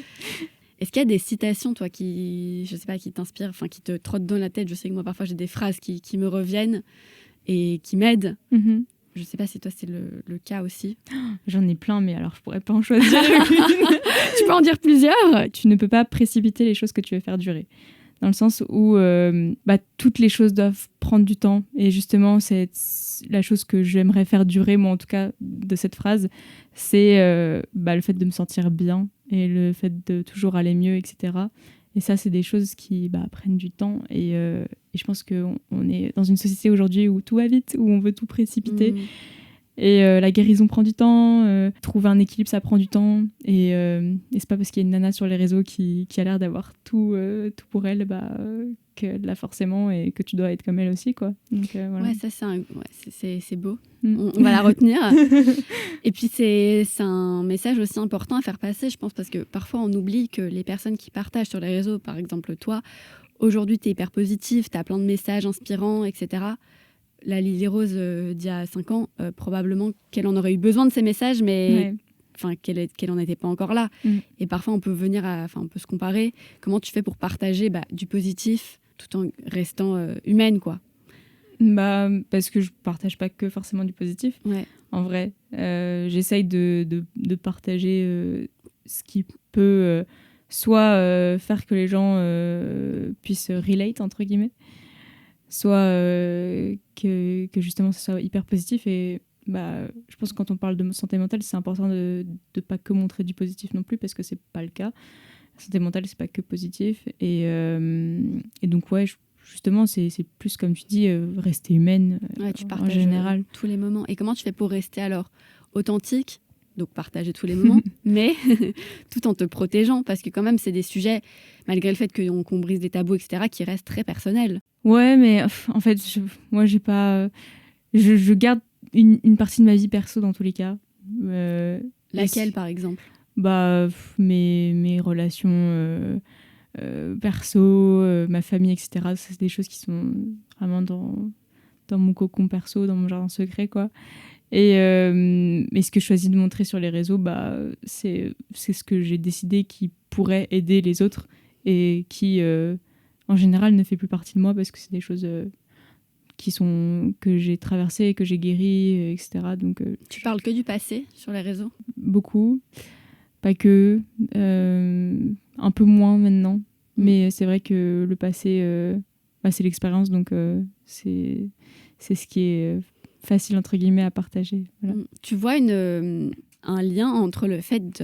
Est-ce qu'il y a des citations, toi, qui t'inspirent, qui te trottent dans la tête? Je sais que moi, parfois, j'ai des phrases qui me reviennent et qui m'aident. Je sais pas si toi c'est le cas aussi. J'en ai plein, mais alors je pourrais pas en choisir une. Tu peux en dire plusieurs. Tu ne peux pas précipiter les choses que tu veux faire durer. Dans le sens où toutes les choses doivent prendre du temps. Et justement, c'est la chose que j'aimerais faire durer, moi en tout cas, de cette phrase, c'est le fait de me sentir bien et le fait de toujours aller mieux, etc. Et ça, c'est des choses qui prennent du temps. Et je pense qu'on est dans une société aujourd'hui où tout va vite, où on veut tout précipiter. Et la guérison prend du temps, trouver un équilibre, ça prend du temps. Et c'est pas parce qu'il y a une nana sur les réseaux qui a l'air d'avoir tout pour elle qu'elle l'a forcément et que tu dois être comme elle aussi, quoi. Donc, voilà. Ouais, ça, c'est beau. On va la retenir. Et puis, c'est un message aussi important à faire passer, je pense, parce que parfois, on oublie que les personnes qui partagent sur les réseaux, par exemple toi, aujourd'hui, tu es hyper positive, tu as plein de messages inspirants, etc. La Lily Rose d'il y a 5 ans, probablement qu'elle en aurait eu besoin de ces messages, mais qu'elle n'en était pas encore là. Et parfois, on peut on peut se comparer. Comment tu fais pour partager du positif tout en restant humaine, quoi? Parce que je partage pas que forcément du positif. En vrai, j'essaye de partager ce qui peut soit faire que les gens puissent relate, entre guillemets, soit que justement ça soit hyper positif. Et je pense que quand on parle de santé mentale, c'est important de pas que montrer du positif non plus, parce que c'est pas le cas. La santé mentale, c'est pas que positif. Et donc justement, c'est plus, comme tu dis, rester humaine tu partages en général. Tous les moments. Et comment tu fais pour rester alors authentique, donc partager tous les moments, mais tout en te protégeant? Parce que quand même, c'est des sujets, malgré le fait qu'on brise des tabous, etc., qui restent très personnels. Ouais, mais en fait, moi, j'ai pas... Je garde une partie de ma vie perso dans tous les cas. Laquelle, par exemple? Mes relations... perso, ma famille, etc. C'est des choses qui sont vraiment dans mon cocon perso, dans mon jardin secret, quoi. Et ce que je choisis de montrer sur les réseaux, c'est ce que j'ai décidé qui pourrait aider les autres et qui, en général, ne fait plus partie de moi, parce que c'est des choses que j'ai traversées, que j'ai guéries, etc. Donc, tu parles que du passé sur les réseaux? Beaucoup. Pas que, un peu moins maintenant, mais c'est vrai que le passé, c'est l'expérience, donc c'est ce qui est facile, entre guillemets, à partager. Voilà. Tu vois un lien entre le fait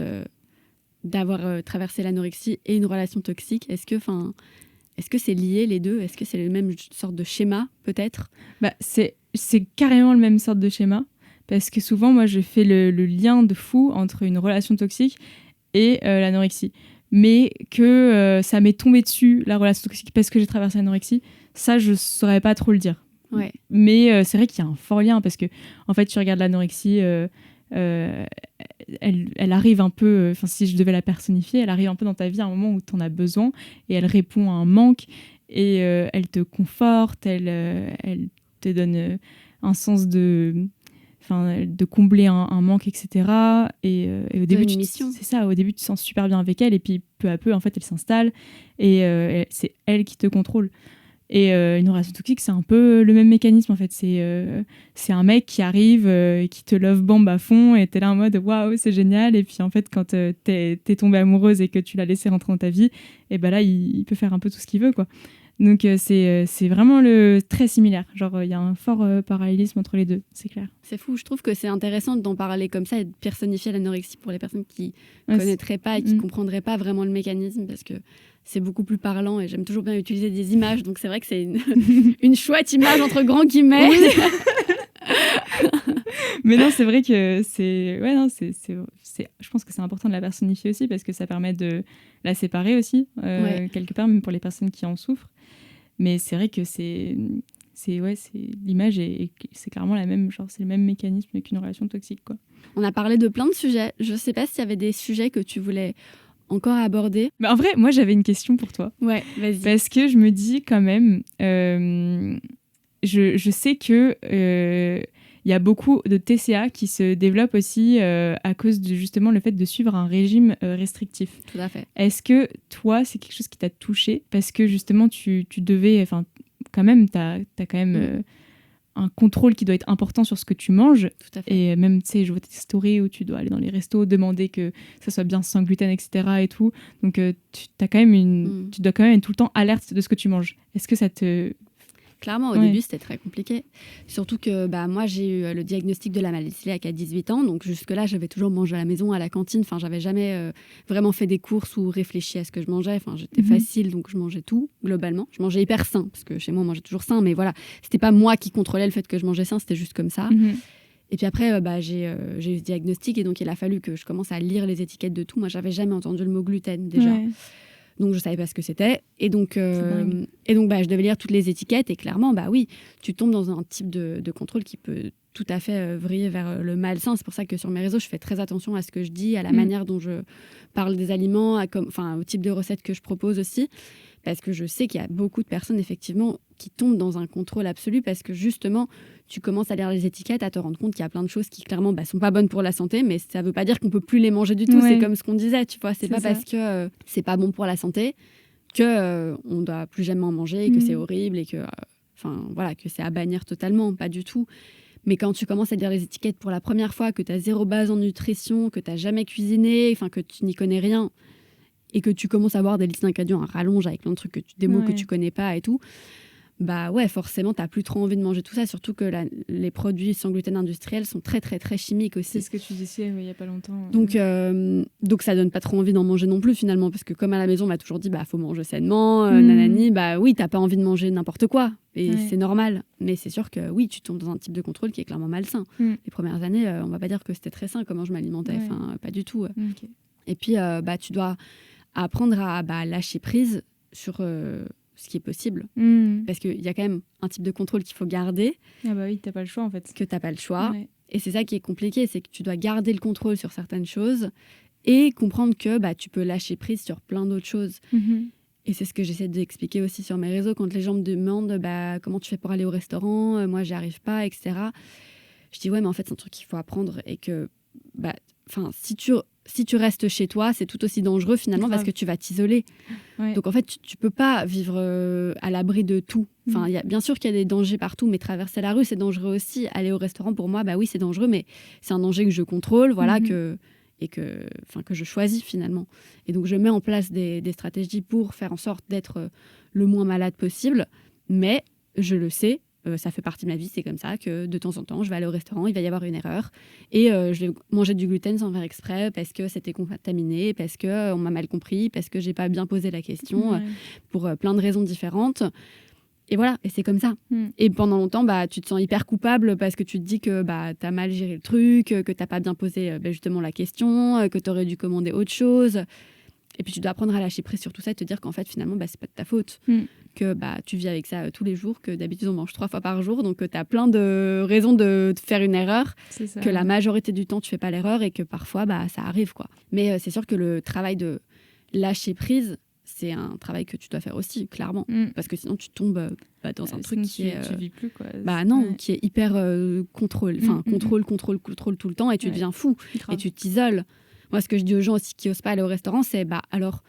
d'avoir traversé l'anorexie et une relation toxique? Est-ce que c'est lié, les deux? Est-ce que c'est la même sorte de schéma, peut-être? C'est carrément le même sorte de schéma. Parce que souvent, moi, je fais le lien de fou entre une relation toxique et l'anorexie. Mais que ça m'est tombé dessus, la relation toxique, parce que j'ai traversé l'anorexie, ça, je ne saurais pas trop le dire. Ouais. Mais c'est vrai qu'il y a un fort lien, parce que, en fait, tu regardes l'anorexie, elle arrive un peu, si je devais la personnifier, elle arrive un peu dans ta vie à un moment où tu en as besoin, et elle répond à un manque, et elle te conforte, elle te donne un sens de combler un manque, etc. Et au début, c'est ça, au début, tu te sens super bien avec elle, et puis peu à peu, en fait, elle s'installe, et c'est elle qui te contrôle. Et une relation toxique, c'est un peu le même mécanisme, en fait. C'est un mec qui arrive, qui te love bomb à fond, et t'es là en mode waouh, c'est génial. Et puis en fait, quand t'es tombée amoureuse et que tu l'as laissé rentrer dans ta vie, et là, il peut faire un peu tout ce qu'il veut, quoi. Donc c'est vraiment très similaire. Genre, il y a un fort parallélisme entre les deux, c'est clair. C'est fou, je trouve que c'est intéressant d'en parler comme ça et de personnifier l'anorexie pour les personnes qui ne connaîtraient pas et qui ne comprendraient pas vraiment le mécanisme, parce que c'est beaucoup plus parlant, et j'aime toujours bien utiliser des images, donc c'est vrai que c'est une chouette image entre grands guillemets. Oui. Mais non, c'est vrai que je pense que c'est important de la personnifier aussi, parce que ça permet de la séparer aussi, quelque part, même pour les personnes qui en souffrent. Mais c'est vrai que c'est l'image, et c'est clairement la même, genre c'est le même mécanisme qu'une relation toxique, quoi. On a parlé de plein de sujets. Je sais pas s'il y avait des sujets que tu voulais encore aborder. En vrai, moi j'avais une question pour toi. Ouais, vas-y. Parce que je me dis quand même, je sais que il y a beaucoup de TCA qui se développent aussi à cause de justement le fait de suivre un régime restrictif. Tout à fait. Est-ce que toi, c'est quelque chose qui t'a touché? Parce que justement, tu devais... Enfin, quand même, t'as quand même un contrôle qui doit être important sur ce que tu manges. Tout à fait. Et même, tu sais, je vois tes stories où tu dois aller dans les restos, demander que ça soit bien sans gluten, etc. et tout. Donc, tu dois quand même être tout le temps alerte de ce que tu manges. Est-ce que ça te Clairement, au début, c'était très compliqué. Surtout que moi, j'ai eu le diagnostic de la maladie cœliaque à 18 ans. Donc, jusque-là, j'avais toujours mangé à la maison, à la cantine. Enfin, j'avais jamais vraiment fait des courses ou réfléchi à ce que je mangeais. Enfin, j'étais facile, donc je mangeais tout, globalement. Je mangeais hyper sain, parce que chez moi, on mangeait toujours sain. Mais voilà, c'était pas moi qui contrôlais le fait que je mangeais sain, c'était juste comme ça. Et puis après, j'ai eu ce diagnostic. Et donc, il a fallu que je commence à lire les étiquettes de tout. Moi, j'avais jamais entendu le mot gluten, déjà. Ouais. Donc, je savais pas ce que c'était. Et donc, je devais lire toutes les étiquettes. Et clairement, oui, tu tombes dans un type de contrôle qui peut tout à fait vriller vers le malsain. C'est pour ça que sur mes réseaux, je fais très attention à ce que je dis, à la manière dont je parle des aliments, au type de recettes que je propose aussi. Parce que je sais qu'il y a beaucoup de personnes, effectivement, qui tombent dans un contrôle absolu parce que, justement, tu commences à lire les étiquettes, à te rendre compte qu'il y a plein de choses qui, clairement, sont pas bonnes pour la santé, mais ça veut pas dire qu'on peut plus les manger du tout. Ouais. C'est comme ce qu'on disait, tu vois. C'est pas ça. Parce que c'est pas bon pour la santé que on doit plus jamais en manger, et que c'est horrible et que, que c'est à bannir totalement. Pas du tout. Mais quand tu commences à lire les étiquettes pour la première fois, que tu as zéro base en nutrition, que tu n'as jamais cuisiné, que tu n'y connais rien, et que tu commences à voir des listes d'ingrédients à rallonge avec plein de trucs, des mots que tu connais pas et tout, forcément, tu n'as plus trop envie de manger tout ça, surtout que les produits sans gluten industriels sont très, très, très chimiques aussi. C'est ce que tu disais il n'y a pas longtemps. Donc, ça donne pas trop envie d'en manger non plus, finalement, parce que comme à la maison, on m'a toujours dit, faut manger sainement, nanani, oui, tu n'as pas envie de manger n'importe quoi, et c'est normal. Mais c'est sûr que, oui, tu tombes dans un type de contrôle qui est clairement malsain. Les premières années, on va pas dire que c'était très sain, comment je m'alimentais, pas du tout. Okay. Et puis, tu dois apprendre à lâcher prise sur ce qui est possible. Parce qu'il y a quand même un type de contrôle qu'il faut garder. Ah bah oui, t'as pas le choix en fait. Que t'as pas le choix. Ouais. Et c'est ça qui est compliqué, c'est que tu dois garder le contrôle sur certaines choses et comprendre que tu peux lâcher prise sur plein d'autres choses. Et c'est ce que j'essaie d'expliquer aussi sur mes réseaux quand les gens me demandent comment tu fais pour aller au restaurant, moi j'y arrive pas, etc. Je dis ouais, mais en fait c'est un truc qu'il faut apprendre et que si tu restes chez toi, c'est tout aussi dangereux finalement parce que tu vas t'isoler. Ouais. Donc en fait, tu peux pas vivre à l'abri de tout. Bien sûr qu'il y a des dangers partout, mais traverser la rue, c'est dangereux aussi. Aller au restaurant, pour moi, oui, c'est dangereux, mais c'est un danger que je contrôle, que je choisis finalement. Et donc je mets en place des stratégies pour faire en sorte d'être le moins malade possible, mais je le sais. Ça fait partie de ma vie, c'est comme ça que de temps en temps, je vais aller au restaurant, il va y avoir une erreur et je vais manger du gluten sans faire exprès parce que c'était contaminé, parce qu'on m'a mal compris, parce que j'ai pas bien posé la question, pour plein de raisons différentes. Et voilà, et c'est comme ça. Et pendant longtemps, tu te sens hyper coupable parce que tu te dis que t'as mal géré le truc, que t'as pas bien posé justement la question, que t'aurais dû commander autre chose. Et puis tu dois apprendre à lâcher prise sur tout ça et te dire qu'en fait finalement c'est pas de ta faute, que tu vis avec ça tous les jours, que d'habitude on mange 3 fois par jour, donc tu as plein de raisons de faire une erreur, que la majorité du temps tu fais pas l'erreur et que parfois ça arrive quoi. Mais c'est sûr que le travail de lâcher prise, c'est un travail que tu dois faire aussi, clairement, parce que sinon tu tombes dans un truc qui est tu vis plus quoi. Qui est hyper contrôle tout le temps et tu deviens fou et tu t'isoles. Moi, ce que je dis aux gens aussi qui n'osent pas aller au restaurant, c'est alors,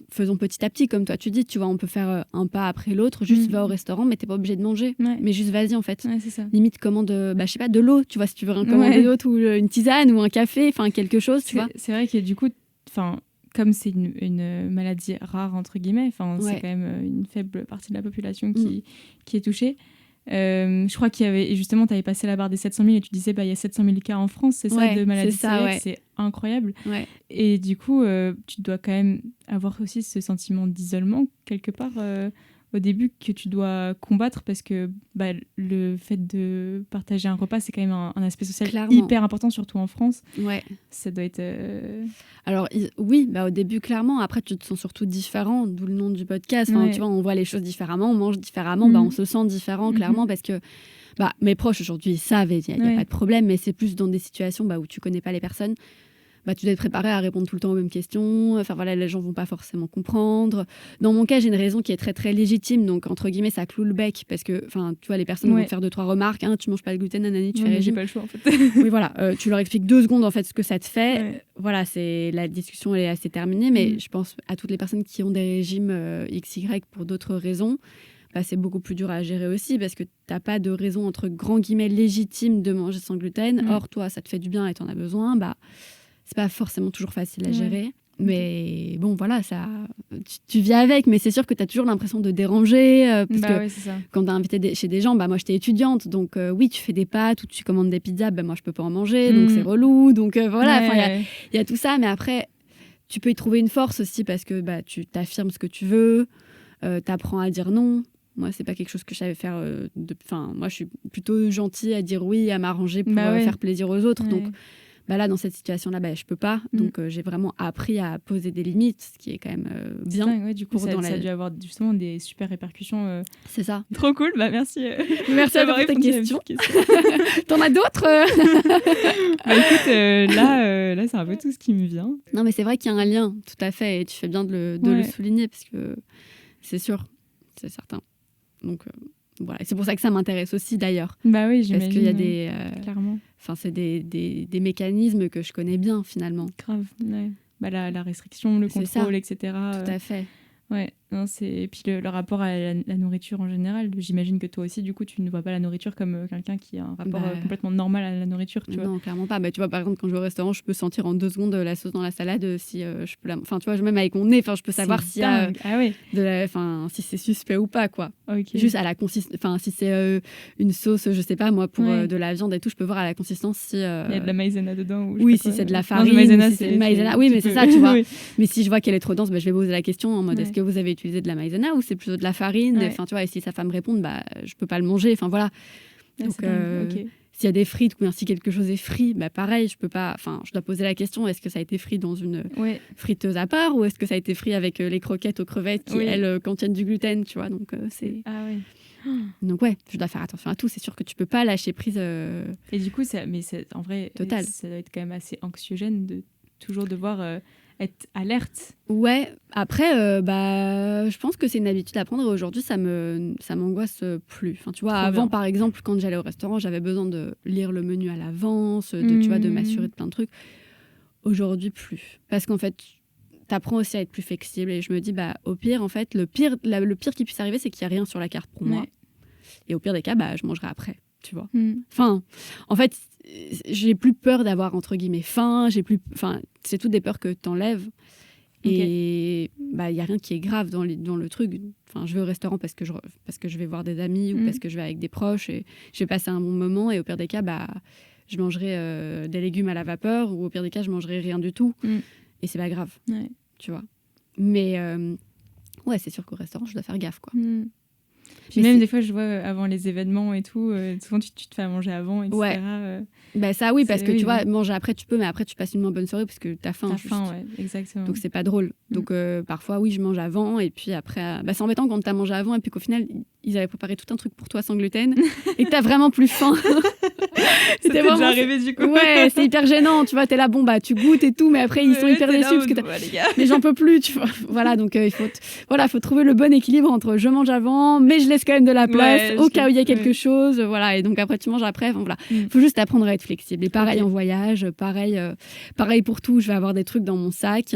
faisons petit à petit, comme toi tu dis, tu vois, on peut faire un pas après l'autre, juste va au restaurant, mais t'es pas obligé de manger, mais juste vas-y en fait. Ouais, c'est ça. Limite, commande, je sais pas, de l'eau, tu vois, si tu veux rien commander d'autre, ou une tisane, ou un café, quelque chose, tu vois. C'est vrai que du coup, comme c'est une maladie rare, entre guillemets, c'est quand même une faible partie de la population qui est touchée. Je crois qu'il y avait, et justement, tu avais passé la barre des 700 000 et tu disais il y a 700 000 cas en France, c'est ça, de maladies cœliaques, c'est incroyable. Et du coup, tu dois quand même avoir aussi ce sentiment d'isolement quelque part au début que tu dois combattre parce que le fait de partager un repas, c'est quand même un aspect social hyper important, surtout en France. Ça doit être... Alors oui, au début clairement, après tu te sens surtout différent, d'où le nom du podcast. Tu vois, on voit les choses différemment, on mange différemment, on se sent différent clairement parce que mes proches aujourd'hui ils savent, il n'y a pas de problème, mais c'est plus dans des situations où tu connais pas les personnes. Tu dois être préparé à répondre tout le temps aux mêmes questions. Les gens vont pas forcément comprendre. Dans mon cas, j'ai une raison qui est très, très légitime. Donc, entre guillemets, ça cloue le bec. Parce que, tu vois, les personnes vont te faire 2-3 remarques. Tu manges pas le gluten, nanani, tu fais régime. J'ai pas le choix, en fait. Oui, voilà. Tu leur expliques 2 secondes, en fait, ce que ça te fait. Voilà, la discussion, elle est assez terminée. Mais je pense à toutes les personnes qui ont des régimes XY pour d'autres raisons. C'est beaucoup plus dur à gérer aussi parce que t'as pas de raison, entre grands guillemets, légitime de manger sans gluten. Or, toi, ça te fait du bien et t'en as besoin. C'est pas forcément toujours facile à gérer. Mais bon, voilà, ça, tu vis avec, mais c'est sûr que tu as toujours l'impression de déranger. Parce que ouais, c'est ça. quand tu es invité chez des gens, moi j'étais étudiante, donc oui, tu fais des pâtes ou tu commandes des pizzas, moi je peux pas en manger, donc c'est relou. Donc voilà, il y a tout ça, mais après, tu peux y trouver une force aussi parce que tu t'affirmes ce que tu veux, tu apprends à dire non. Moi, c'est pas quelque chose que je savais faire. Moi, je suis plutôt gentille à dire oui, à m'arranger pour faire plaisir aux autres. Donc, là, dans cette situation-là, je peux pas. Donc, j'ai vraiment appris à poser des limites, ce qui est quand même bien. Ouais, du coup, ça a dû avoir justement des super répercussions. C'est ça. Trop cool. Merci. Merci à vous pour tes questions. T'en as d'autres écoute, là, c'est un peu tout ce qui me vient. Non, mais c'est vrai qu'il y a un lien, tout à fait. Et tu fais bien de le souligner parce que c'est sûr, c'est certain. Donc voilà, c'est pour ça que ça m'intéresse aussi d'ailleurs. Bah oui, j'imagine. Parce qu'il y a des clairement. Enfin, c'est des mécanismes que je connais bien finalement. Grave. Ouais. La restriction, le contrôle, etc. Tout à fait. Ouais, non, et puis le rapport à la nourriture en général. J'imagine que toi aussi, du coup, tu ne vois pas la nourriture comme quelqu'un qui a un rapport complètement normal à la nourriture, tu vois. Non, clairement pas. Tu vois, par exemple, quand je vais au restaurant, je peux sentir en 2 secondes la sauce dans la salade si je peux Enfin, tu vois, même avec mon nez, je peux savoir si si c'est suspect ou pas, quoi. Okay. Juste à la consistance. Enfin, si c'est une sauce, je sais pas, moi, pour de la viande et tout, je peux voir à la consistance si... Il y a de la maïzena dedans ou oui, si c'est de la farine. Non, si c'est de maïzena. Oui, mais c'est ça, tu vois. Mais si je vois qu'elle est trop dense, je vais poser la question en mode est-ce que vous avez utilisé de la maïzena ou c'est plutôt de la farine? Enfin, tu vois, et si sa femme répond, je peux pas le manger. Enfin, voilà. Donc, s'il y a des frites ou bien si quelque chose est frit, pareil, je peux pas. Enfin, je dois poser la question est-ce que ça a été frit dans une friteuse à part ou est-ce que ça a été frit avec les croquettes aux crevettes qui, elles, contiennent du gluten, tu vois? Donc, c'est. Ah oui. Donc je dois faire attention à tout. C'est sûr que tu peux pas lâcher prise. Et du coup, en vrai, total. Ça doit être quand même assez anxiogène de toujours devoir être alerte. Ouais. Après, je pense que c'est une habitude à prendre. Et aujourd'hui, ça m'angoisse plus. Enfin, tu vois, avant, par exemple, quand j'allais au restaurant, j'avais besoin de lire le menu à l'avance, tu vois, de m'assurer de plein de trucs. Aujourd'hui, plus. Parce qu'en fait, t'apprends aussi à être plus flexible et je me dis au pire en fait le pire qui puisse arriver c'est qu'il y a rien sur la carte pour moi et au pire des cas je mangerai après, tu vois. Enfin, en fait, j'ai plus peur d'avoir entre guillemets faim, c'est toutes des peurs que t'enlèves et il y a rien qui est grave dans le truc. Enfin, je vais au restaurant parce que je vais voir des amis ou parce que je vais avec des proches et je vais passer un bon moment et au pire des cas je mangerai des légumes à la vapeur ou au pire des cas je mangerai rien du tout. Et c'est pas grave, tu vois. Mais c'est sûr qu'au restaurant, je dois faire gaffe, quoi. Puis même des fois, je vois avant les événements et tout, souvent tu te fais à manger avant, etc. Ça, oui, parce que tu vois, manger après, tu peux, mais après, tu passes une moins bonne soirée parce que t'as faim. T'as faim, ouais, exactement. Donc, c'est pas drôle. Donc, parfois, oui, je mange avant, et puis après... c'est embêtant quand t'as mangé avant, et puis qu'au final, ils avaient préparé tout un truc pour toi sans gluten, et que t'as vraiment plus faim. C'était vraiment... déjà arrivé, du coup. Ouais, c'est hyper gênant, tu vois, t'es là, tu goûtes et tout, mais après, ils sont hyper déçus, parce que mais j'en peux plus, tu vois. Voilà, donc il faut trouver le bon équilibre entre je mange avant, mais je laisse quand même de la place, au cas où il y a quelque chose, voilà, et donc après, tu manges après, voilà. Faut juste apprendre à être flexible. Et pareil en voyage, pareil pour tout, je vais avoir des trucs dans mon sac.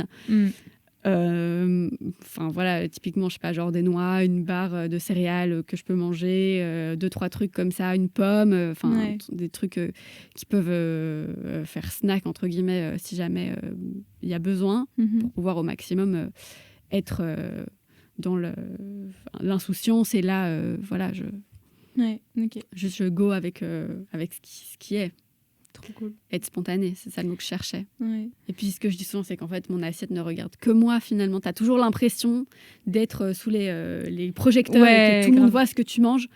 Voilà, typiquement, je sais pas, genre des noix, une barre de céréales que je peux manger, 2-3 trucs comme ça, une pomme, des trucs qui peuvent faire snack, entre guillemets, si jamais il y a besoin, pour pouvoir au maximum être dans l'insouciance. Et là, je go avec ce qui est. Trop cool. Être spontané, c'est ça le mot que je cherchais. Ouais. Et puis ce que je dis souvent, c'est qu'en fait, mon assiette ne regarde que moi finalement. Tu as toujours l'impression d'être sous les projecteurs et que tout le monde voit ce que tu manges.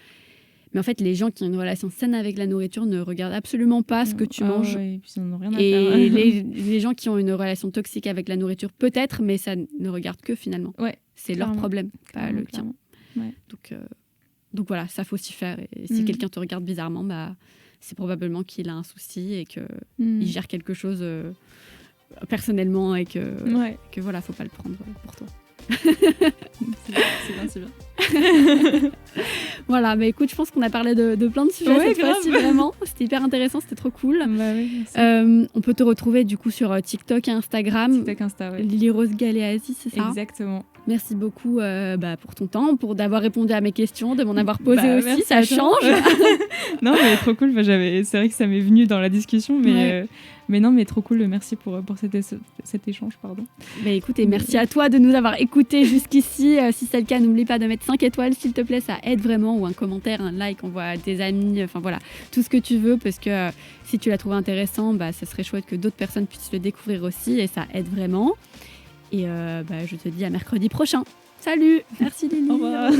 Mais en fait, les gens qui ont une relation saine avec la nourriture ne regardent absolument pas ce que tu manges. Et puis ils n'en ont rien à faire. Et les gens qui ont une relation toxique avec la nourriture, peut-être, mais ça ne regarde que finalement. Ouais, c'est leur problème, pas le tien. Ouais. Donc voilà, ça faut s'y faire. Et si quelqu'un te regarde bizarrement, c'est probablement qu'il a un souci et qu'il gère quelque chose personnellement et que voilà, faut pas le prendre pour toi. c'est bien. Voilà, écoute, je pense qu'on a parlé de plein de sujets cette fois-ci, vraiment. C'était hyper intéressant, c'était trop cool. On peut te retrouver du coup sur TikTok et Instagram. TikTok, Insta, ouais. Lily Rose Galeazzi, c'est ça? Exactement. Merci beaucoup pour ton temps, pour d'avoir répondu à mes questions, de m'en avoir posé aussi, ça change. Non, mais trop cool. C'est vrai que ça m'est venu dans la discussion, mais Mais non, mais trop cool, merci pour cet échange. Pardon. Bah, écoute, et merci à toi de nous avoir écoutés jusqu'ici. Si c'est le cas, n'oublie pas de mettre 5 étoiles, s'il te plaît, ça aide vraiment, ou un commentaire, un like, envoie à tes amis, enfin voilà, tout ce que tu veux, parce que si tu l'as trouvé intéressant, ça serait chouette que d'autres personnes puissent le découvrir aussi, et ça aide vraiment. Et je te dis à mercredi prochain. Salut, merci Lily. Au revoir.